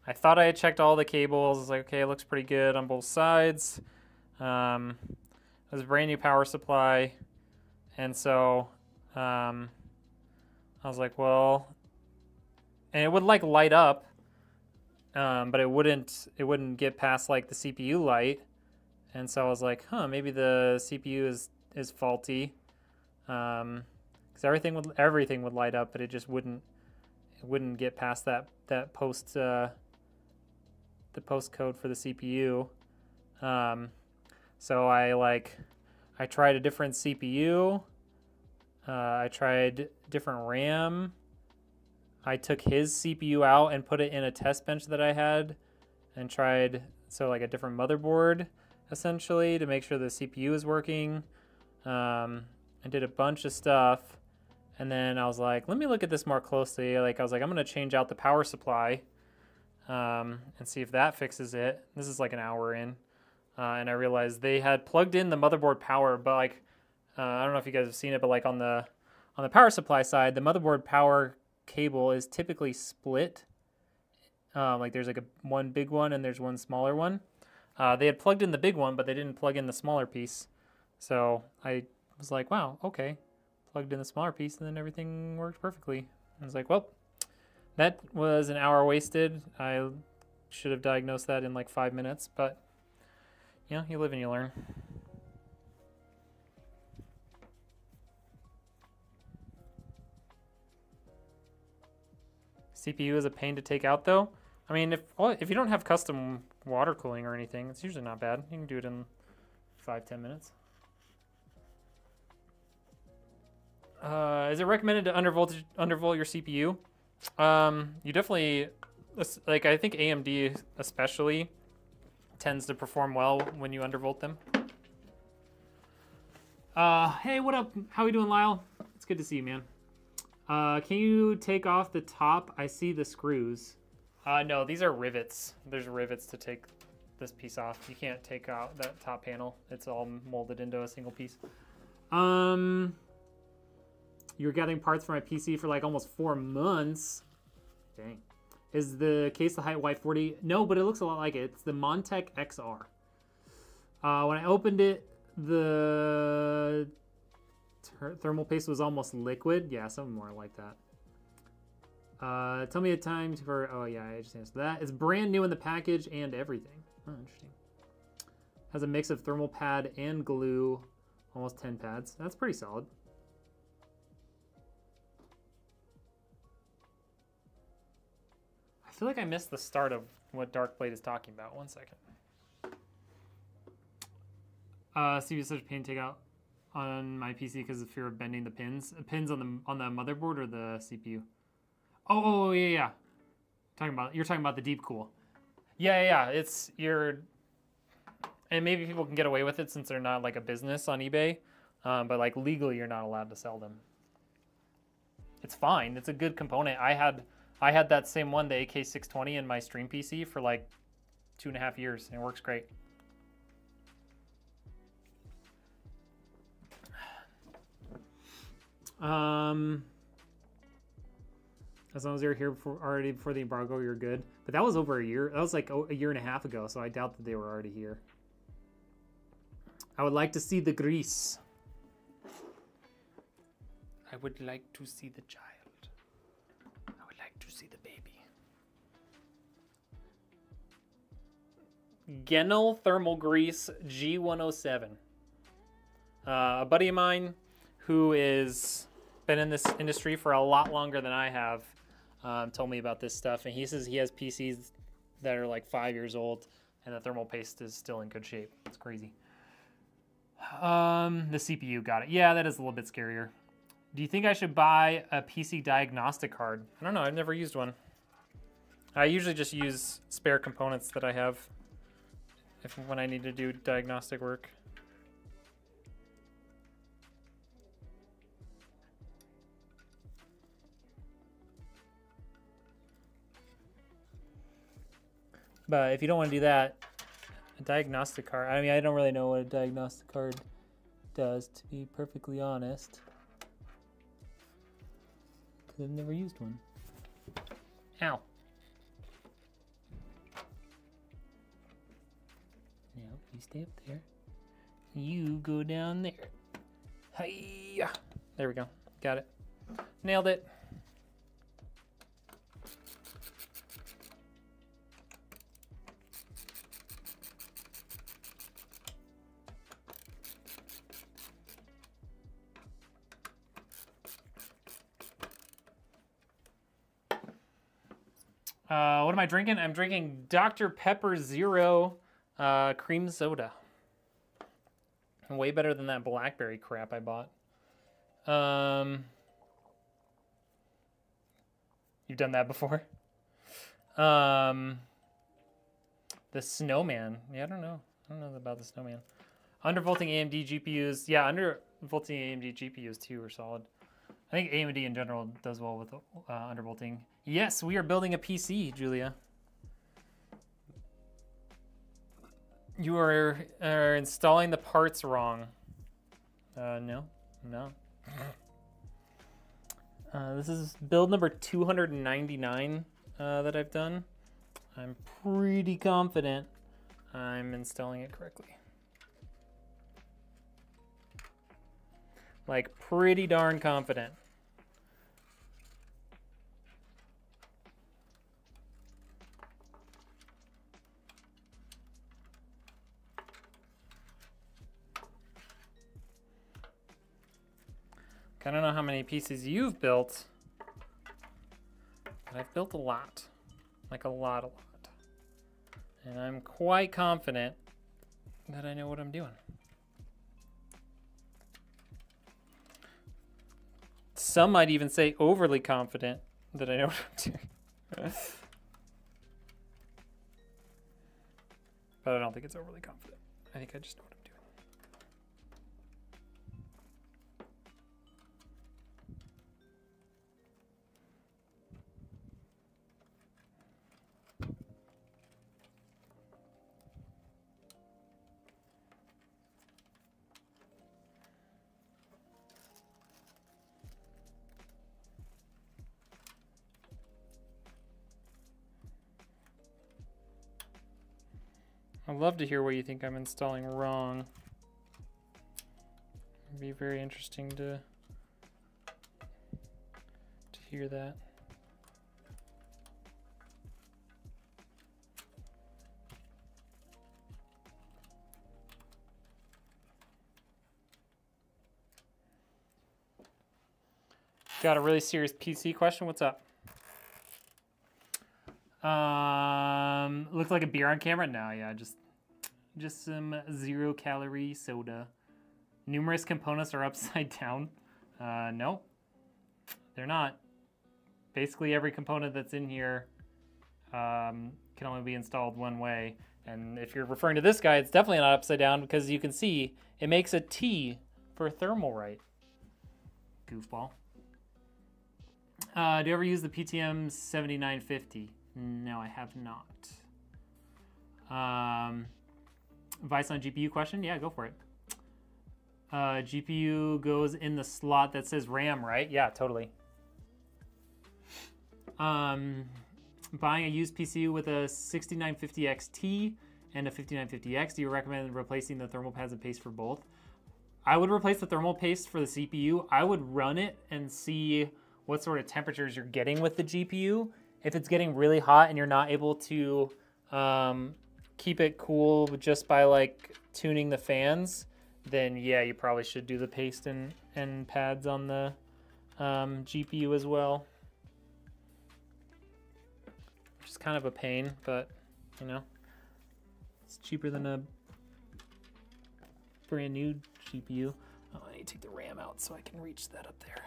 I thought I had checked all the cables. I was like, okay, it looks pretty good on both sides. It was a brand new power supply. And so I was like, well, and it would like light up, but it wouldn't get past like the CPU light. And so I was like, huh, maybe the CPU is faulty. Because everything would light up, but it just wouldn't get past that post the post code for the CPU. So I tried a different CPU. I tried different RAM. I took his CPU out and put it in a test bench that I had and tried, so like a different motherboard essentially to make sure the CPU is working. I did a bunch of stuff, and then I was like, let me look at this more closely. Like I was like, I'm gonna change out the power supply and see if that fixes it. This is like an hour in, and I realized they had plugged in the motherboard power, but like I don't know if you guys have seen it, but like on the power supply side, the motherboard power cable is typically split. Like there's like one big one and there's one smaller one. They had plugged in the big one, but they didn't plug in the smaller piece. So I was like, wow, okay. Plugged in the smaller piece and then everything worked perfectly. I was like, well, That was an hour wasted. I should have diagnosed that in like 5 minutes, but you know, you live and you learn. CPU is a pain to take out though. I mean, if you don't have custom water cooling or anything, it's usually not bad. You can do it in 5-10 minutes. Is it recommended to undervolt your CPU? You definitely, like, I think AMD especially tends to perform well when you undervolt them. Hey, what up? How we doing, Lyle? It's good to see you, man. Can you take off the top? I see the screws. No, these are rivets. There's rivets to take this piece off. You can't take out that top panel. It's all molded into a single piece. You were gathering parts for my PC for like almost 4 months. Dang. Is the case the height Y40? No, but it looks a lot like it. It's the Montech XR. When I opened it, the thermal paste was almost liquid. Yeah, something more like that. Tell me a time for, oh yeah, I just answered that. It's brand new in the package and everything. Oh, interesting. Has a mix of thermal pad and glue. Almost 10 pads. That's pretty solid. I feel like I missed the start of what Darkblade is talking about. 1 second. CPU is such a pain to take out on my PC because of fear of bending the pins. Pins on the motherboard or the CPU? Oh yeah. You're talking about the deep cool. Yeah. It's and maybe people can get away with it since they're not like a business on eBay, but like legally you're not allowed to sell them. It's fine. It's a good component. I had that same one, the AK620, in my stream PC for like 2.5 years, and it works great. As long as you're here before the embargo, you're good. But that was over a year. That was like a year and a half ago, so I doubt that they were already here. I would like to see the grease. I would like to see the child. I would like to see the baby. Genel Thermal Grease G107. A buddy of mine who is been in this industry for a lot longer than I have told me about this stuff, and he says he has PCs that are like 5 years old and the thermal paste is still in good shape. It's crazy. The CPU, got it. Yeah, that is a little bit scarier. Do you think I should buy a PC diagnostic card? I don't know, I've never used one. I usually just use spare components that I have when I need to do diagnostic work. But if you don't want to do that, a diagnostic card, I mean, I don't really know what a diagnostic card does, to be perfectly honest. Because I've never used one. Ow. Now, you stay up there. You go down there. Hi-ya. There we go. Got it. Nailed it. What am I drinking? I'm drinking Dr. Pepper Zero cream soda. Way better than that blackberry crap I bought. You've done that before? The snowman. Yeah, I don't know. I don't know about the snowman. Undervolting AMD GPUs. Yeah, undervolting AMD GPUs too are solid. I think AMD in general does well with undervolting. Yes, we are building a PC, Julia. You are installing the parts wrong. No. This is build number 299 that I've done. I'm pretty confident I'm installing it correctly. Like, pretty darn confident. I don't know how many PCs you've built, but I've built a lot. Like a lot. And I'm quite confident that I know what I'm doing. Some might even say overly confident that I know what I'm doing. But I don't think it's overly confident. I think I just know what I'm doing. I'd love to hear what you think I'm installing wrong. It'd be very interesting to hear that. Got a really serious PC question? What's up? Looks like a beer on camera? No, yeah, just some 0-calorie soda. Numerous components are upside down. No, they're not. Basically every component that's in here can only be installed one way. And if you're referring to this guy, it's definitely not upside down because you can see it makes a T for thermal right. Goofball. Do you ever use the PTM 7950? No, I have not. Advice on GPU question? Yeah, go for it. GPU goes in the slot that says RAM, right? Yeah, totally. Buying a used PC with a 6950 XT and a 5950X, do you recommend replacing the thermal pads and paste for both? I would replace the thermal paste for the CPU. I would run it and see what sort of temperatures you're getting with the GPU. If it's getting really hot and you're not able to keep it cool just by like tuning the fans, then yeah, you probably should do the paste and pads on the GPU as well. Which is kind of a pain, but you know, it's cheaper than a brand new GPU. Oh, I need to take the RAM out so I can reach that up there.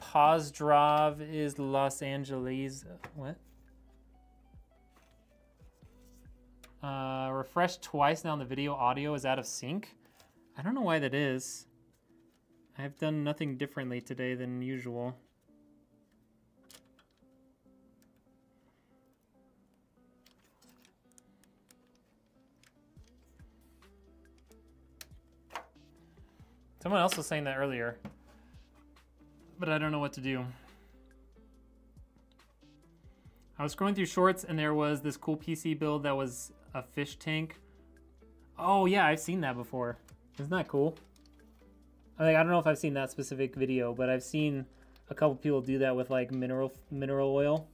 Pozdrav is Los Angeles. What? Refresh twice now. The video audio is out of sync. I don't know why that is. I've done nothing differently today than usual. Someone else was saying that earlier, but I don't know what to do. I was scrolling through shorts and there was this cool PC build that was a fish tank. Oh yeah, I've seen that before. Isn't that cool? I don't know if I've seen that specific video, but I've seen a couple people do that with like mineral oil.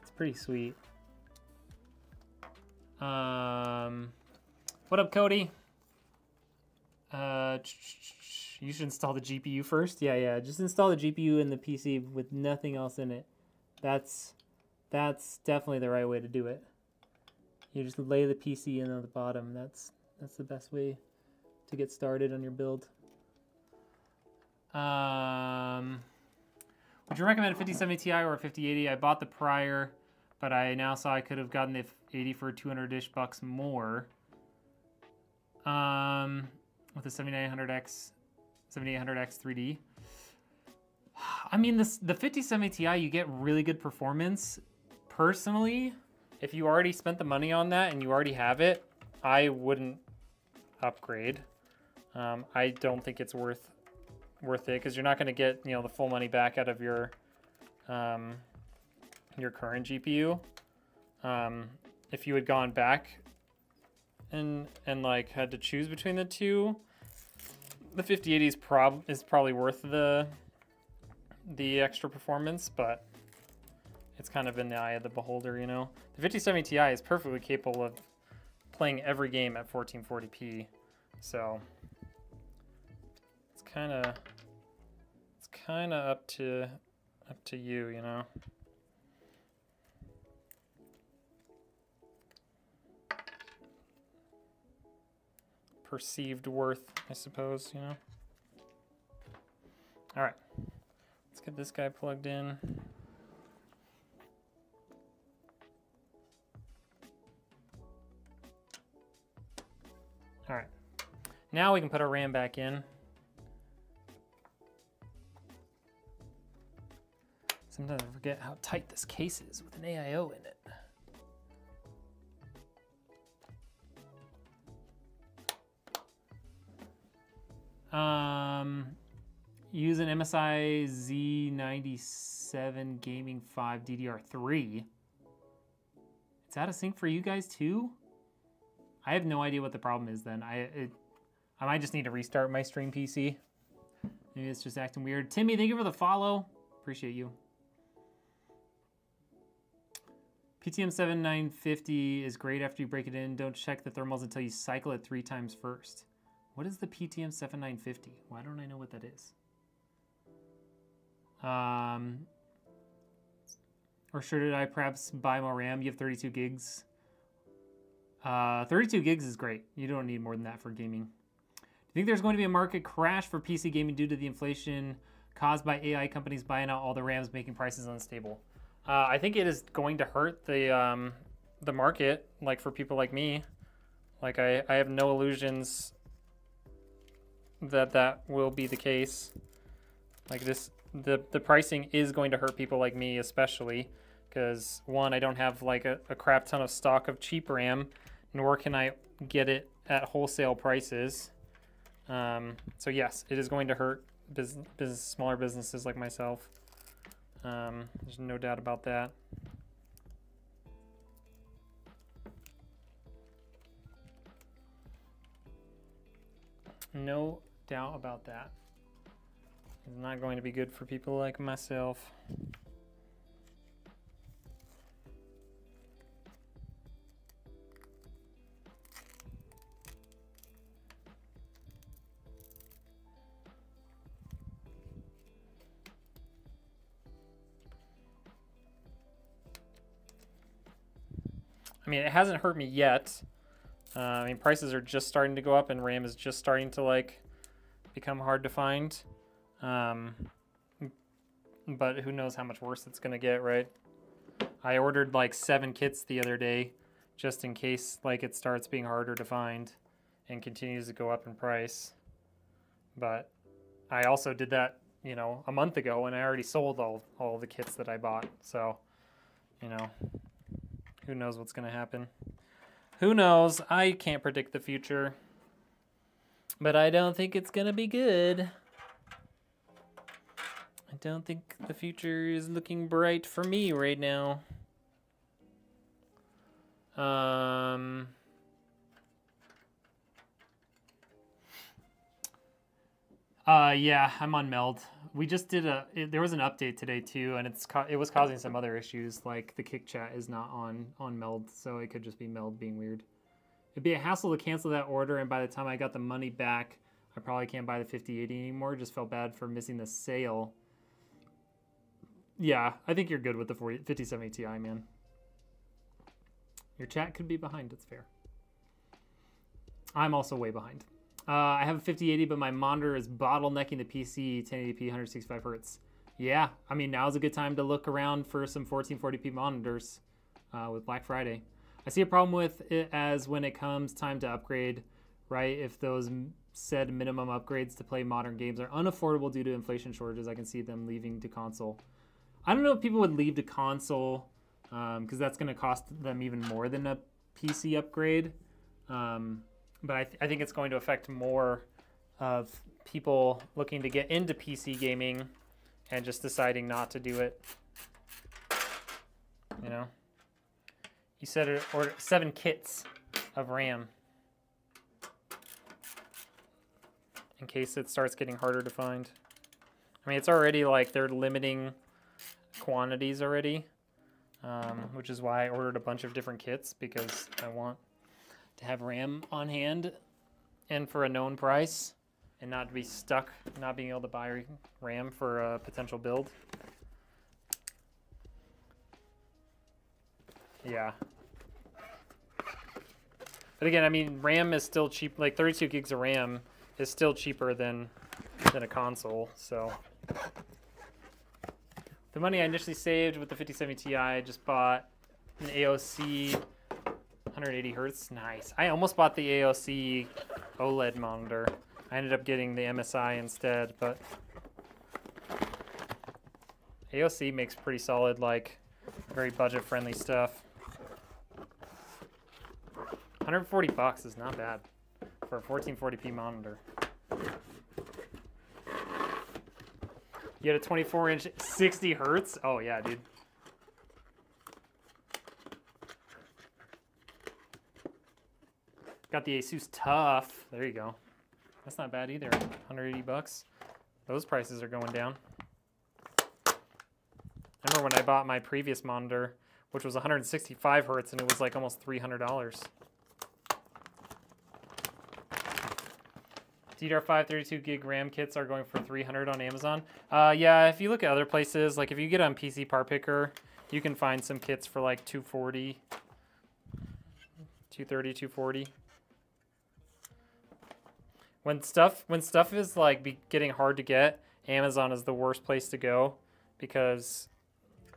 It's pretty sweet. What up, Cody? You should install the GPU first. Yeah, just install the GPU in the PC with nothing else in it. That's definitely the right way to do it. You just lay the PC in on the bottom. That's the best way to get started on your build. Would you recommend a 5070 Ti or a 5080? I bought the prior, but I now saw I could have gotten the 80 for 200-ish bucks more. With a 7800X 3D. I mean, the 5070 Ti, you get really good performance. Personally, if you already spent the money on that and you already have it, I wouldn't upgrade. I don't think it's worth it because you're not going to get, you know, the full money back out of your current GPU. If you had gone back and like had to choose between the two, the 5080 is probably worth the extra performance, but it's kind of in the eye of the beholder, you know. The 5070 Ti is perfectly capable of playing every game at 1440p, so it's kind of up to you, you know. Perceived worth, I suppose, you know. All right, let's get this guy plugged in. All right, now we can put our RAM back in. Sometimes I forget how tight this case is with an AIO in it. Use an MSI Z97 Gaming 5 DDR3. It's out of sync for you guys too? I have no idea what the problem is then. I might just need to restart my stream PC. Maybe it's just acting weird. Timmy, thank you for the follow. Appreciate you. PTM 7950 is great after you break it in. Don't check the thermals until you cycle it 3 times first. What is the PTM 7950? Why don't I know what that is? Or should I perhaps buy more RAM? You have 32 gigs. 32 gigs is great. You don't need more than that for gaming. Do you think there's going to be a market crash for PC gaming due to the inflation caused by AI companies buying out all the RAMs, making prices unstable? I think it is going to hurt the market, like for people like me. Like I have no illusions that will be the case. Like the pricing is going to hurt people like me, especially because one, I don't have like a crap ton of stock of cheap RAM, nor can I get it at wholesale prices. So yes, it is going to hurt smaller businesses like myself. There's no doubt about that. No doubt about that. It's not going to be good for people like myself. I mean, it hasn't hurt me yet. I mean, prices are just starting to go up and RAM is just starting to like become hard to find. But who knows how much worse it's gonna get, right? I ordered like 7 kits the other day just in case like it starts being harder to find and continues to go up in price. But I also did that, you know, a month ago and I already sold all the kits that I bought. So, you know, who knows what's gonna happen? Who knows? I can't predict the future. But I don't think it's gonna be good. I don't think the future is looking bright for me right now. Yeah, I'm on Meld. We just did there was an update today too, and it was causing some other issues, like the kick chat is not on Meld, so it could just be Meld being weird. It'd be a hassle to cancel that order, and by the time I got the money back, I probably can't buy the 5080 anymore. Just felt bad for missing the sale. Yeah, I think you're good with the 5070 Ti, man. Your chat could be behind, it's fair. I'm also way behind. I have a 5080, but my monitor is bottlenecking the PC 1080p 165Hz. Yeah, I mean, now's a good time to look around for some 1440p monitors with Black Friday. I see a problem with it as when it comes time to upgrade, right? If those said minimum upgrades to play modern games are unaffordable due to inflation shortages, I can see them leaving to console. I don't know if people would leave to console because that's going to cost them even more than a PC upgrade. But I think it's going to affect more of people looking to get into PC gaming and just deciding not to do it. You know? You said order 7 kits of RAM in case it starts getting harder to find. I mean, it's already like they're limiting quantities already, which is why I ordered a bunch of different kits, because I want to have RAM on hand and for a known price and not to be stuck, not being able to buy RAM for a potential build. Yeah. But again, I mean, RAM is still cheap. Like 32 gigs of RAM is still cheaper than a console. So the money I initially saved with the 5070 Ti, I just bought an AOC 180 hertz. Nice. I almost bought the AOC OLED monitor. I ended up getting the MSI instead, but AOC makes pretty solid, like, very budget-friendly stuff. 140 bucks is not bad for a 1440p monitor. You had a 24-inch 60 hertz? Oh yeah, dude. Got the Asus Tough. There you go. That's not bad either. 180 bucks. Those prices are going down. I remember when I bought my previous monitor, which was 165 hertz, and it was like almost $300. DDR5 32 gig RAM kits are going for $300 on Amazon. Yeah, if you look at other places, like if you get on PC Part Picker, you can find some kits for like $240, $230, $240. When stuff is like getting hard to get, Amazon is the worst place to go because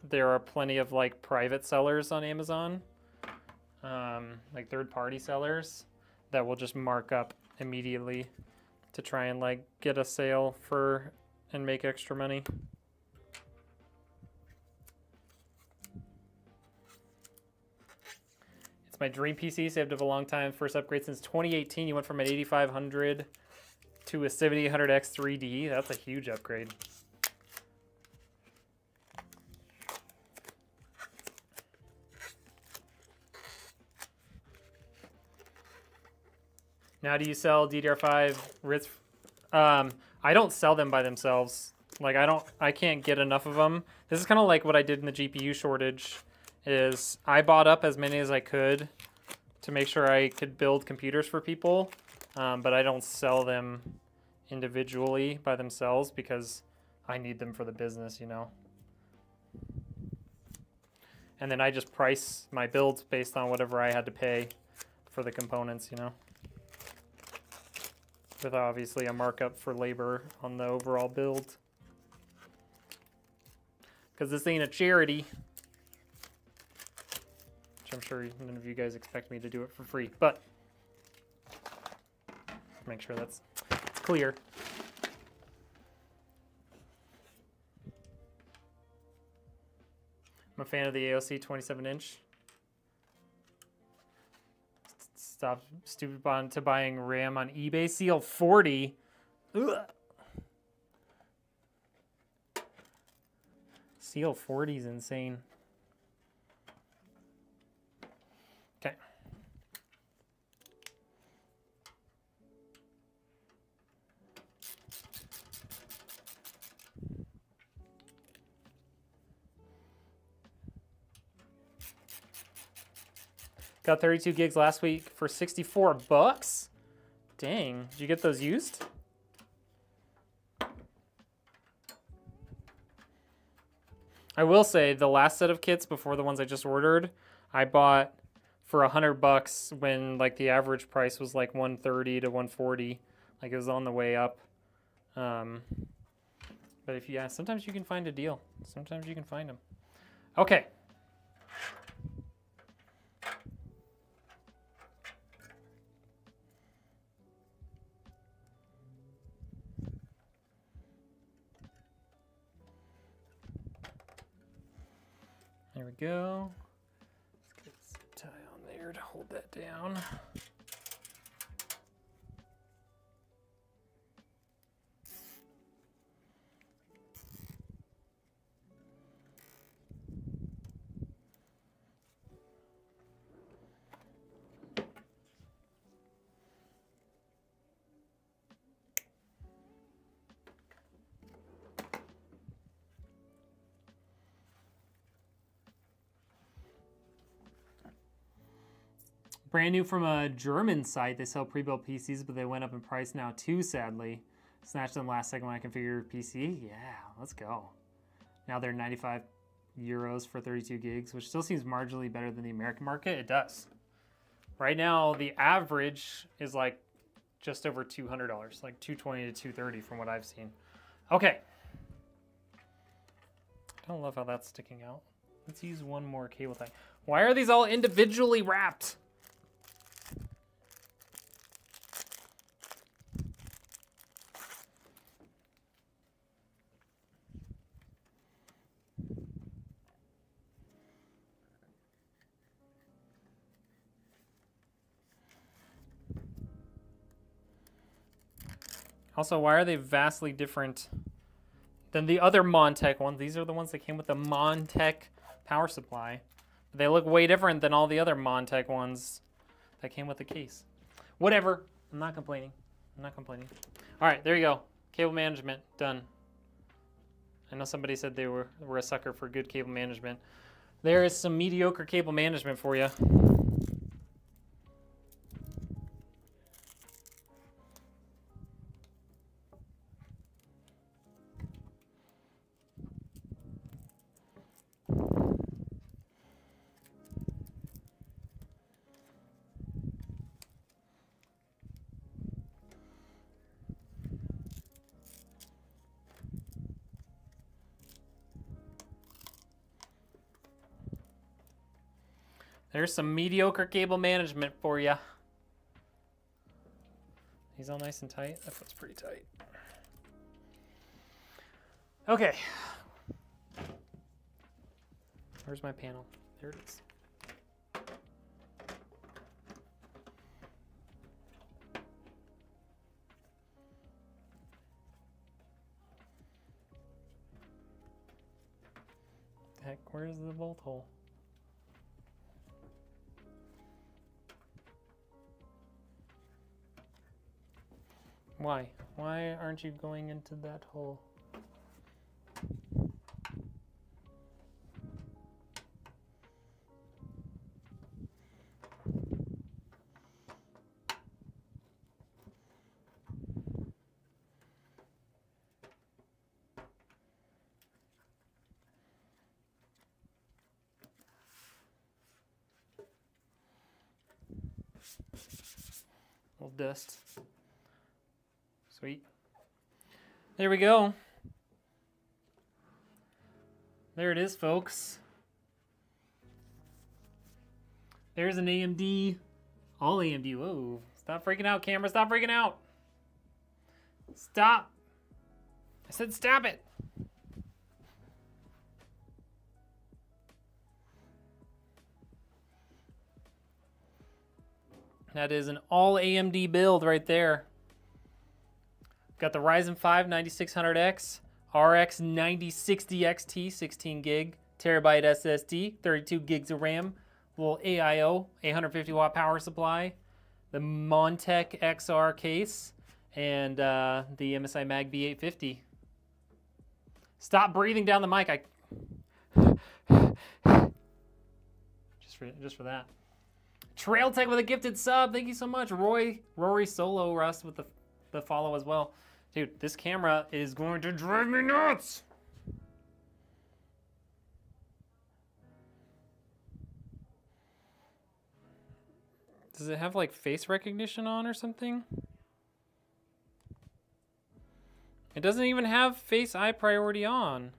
there are plenty of like private sellers on Amazon, like third-party sellers that will just mark up immediately to try and like get a sale for and make extra money. It's my dream PC, saved up a long time. First upgrade since 2018. You went from an 8500 to a 7800X 3D. That's a huge upgrade. Now, do you sell DDR5 RITs? I don't sell them by themselves. Like I can't get enough of them. This is kind of like what I did in the GPU shortage. Is I bought up as many as I could to make sure I could build computers for people, but I don't sell them individually by themselves because I need them for the business, you know. And then I just price my builds based on whatever I had to pay for the components, you know. With obviously a markup for labor on the overall build. Because this ain't a charity. Which I'm sure none of you guys expect me to do it for free. But make sure that's clear. I'm a fan of the AOC 27-inch. Stop stupid on to buying RAM on eBay. CL40. Ugh. CL40 is insane. Okay. Got 32 gigs last week for 64 bucks. Dang, did you get those used? I will say the last set of kits before the ones I just ordered, I bought for 100 bucks when like the average price was like 130 to 140. Like it was on the way up. But if you ask, sometimes you can find a deal. Sometimes you can find them. Okay. There we go. Let's get a zip tie on there to hold that down. Brand new from a German site. They sell pre-built PCs, but they went up in price now too, sadly. Snatched them last second when I configured PC. Yeah, let's go. Now they're 95 euros for 32 gigs, which still seems marginally better than the American market. It does. Right now, the average is like just over $200, like $220 to $230 from what I've seen. Okay. I don't love how that's sticking out. Let's use one more cable tie. Why are these all individually wrapped? Also, why are they vastly different than the other Montech ones? These are the ones that came with the Montech power supply. They look way different than all the other Montech ones that came with the case. Whatever. I'm not complaining. I'm not complaining. All right, there you go. Cable management, done. I know somebody said they were a sucker for good cable management. There is some mediocre cable management for you. There's some mediocre cable management for you. He's all nice and tight. That foot's pretty tight. Okay. Where's my panel? There it is. Heck, where's the bolt hole? Why? Why aren't you going into that hole? Little dust. Sweet. There we go. There it is, folks. There's an AMD, all AMD. Whoa, stop freaking out, camera, stop freaking out. Stop. I said stop it. That is an all AMD build right there. Got the Ryzen 5 9600X, RX 9060 XT, 16 gig, terabyte SSD, 32 gigs of RAM, little AIO, 850 watt power supply, the Montech XR case, and the MSI Mag B850. Stop breathing down the mic. Just for that. Trail Tech with a gifted sub. Thank you so much. Rory Solo Rust with the follow as well. Dude, this camera is going to drive me nuts. Does it have like face recognition on or something? It doesn't even have face eye priority on.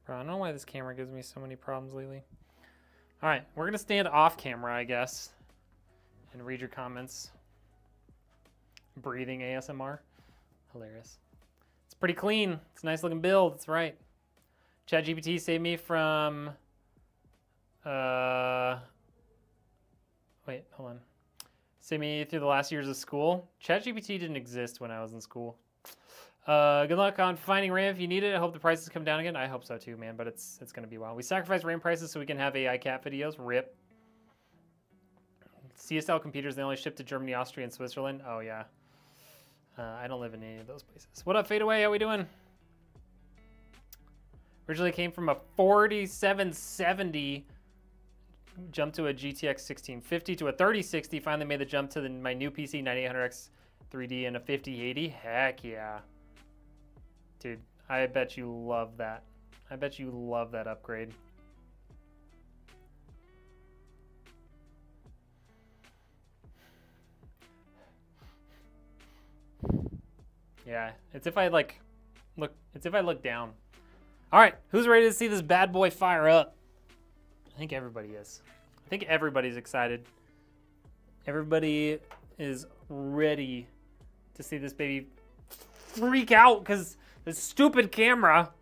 Bro, I don't know why this camera gives me so many problems lately. All right, we're gonna stand off camera, I guess, and read your comments. Breathing ASMR, hilarious. It's pretty clean. It's a nice looking build. That's right. ChatGPT saved me from. Wait, hold on. Saved me through the last years of school. ChatGPT didn't exist when I was in school. Good luck on finding RAM if you need it. I hope the prices come down again. I hope so too, man, but it's going to be a while. We sacrifice RAM prices so we can have AI cat videos. RIP. CSL computers, they only ship to Germany, Austria, and Switzerland. Oh, yeah. I don't live in any of those places. What up, Fade Away? How we doing? Originally came from a 4770, jumped to a GTX 1650 to a 3060. Finally made the jump to my new PC 9800X 3D and a 5080. Heck yeah. Dude, I bet you love that. I bet you love that upgrade. Yeah, it's if I like look, it's if I look down. All right, who's ready to see this bad boy fire up? I think everybody is. I think everybody's excited. Everybody is ready to see this baby freak out because this stupid camera.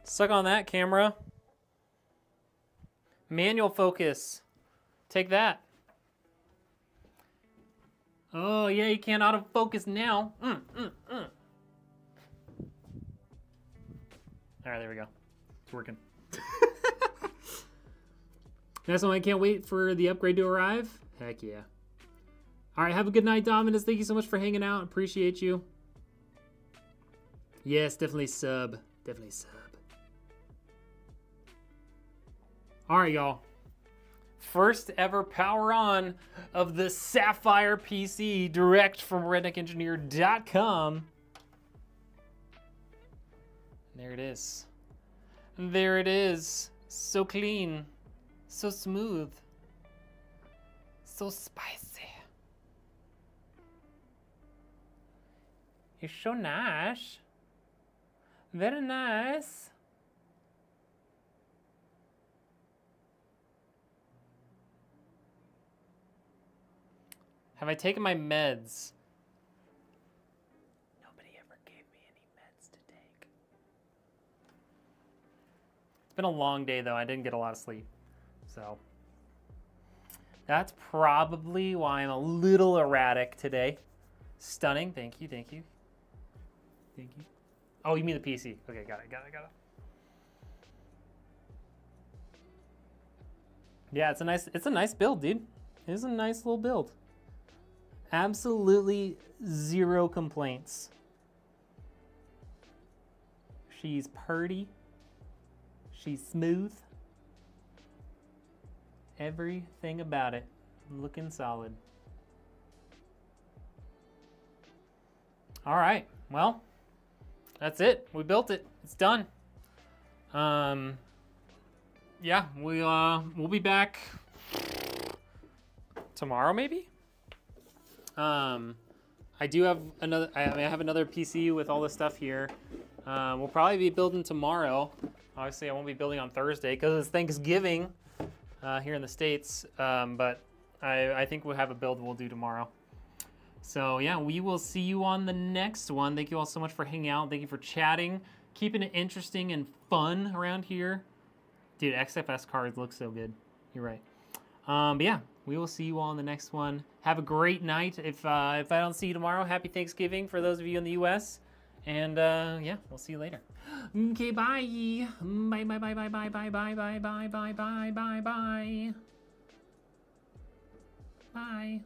Suck on that, camera. Manual focus. Take that. Oh, yeah, you can't autofocus now. All right, there we go. It's working. Next one, I can't wait for the upgrade to arrive. Heck yeah. All right, have a good night, Dominus. Thank you so much for hanging out. Appreciate you. Yes, definitely sub. Definitely sub. All right, y'all. First ever power on of the Sapphire PC direct from redneckengineer.com. There it is. There it is. So clean. So smooth. So spicy. It's so nice. Very nice. Have I taken my meds? Nobody ever gave me any meds to take. It's been a long day though. I didn't get a lot of sleep. So that's probably why I'm a little erratic today. Stunning. Thank you. Thank you. Thank you. Oh, you mean the PC. Okay, got it. Yeah, it's a nice build, dude. It is a nice little build. Absolutely zero complaints. She's purty. She's smooth. Everything about it looking solid. All right, well, that's it. We built it. It's done. Yeah, we'll be back tomorrow maybe. I do have another. I have another PC with all this stuff here. We'll probably be building tomorrow. Obviously, I won't be building on Thursday because it's Thanksgiving here in the States. But I think we'll have a build we'll do tomorrow. So yeah, we will see you on the next one. Thank you all so much for hanging out. Thank you for chatting, keeping it interesting and fun around here. Dude, XFS cards look so good. You're right. But yeah, we will see you all in the next one. Have a great night. If I don't see you tomorrow, happy Thanksgiving for those of you in the U.S. And yeah, we'll see you later. Okay, bye. Bye, bye, bye, bye, bye, bye, bye, bye, bye, bye, bye, bye, bye. Bye.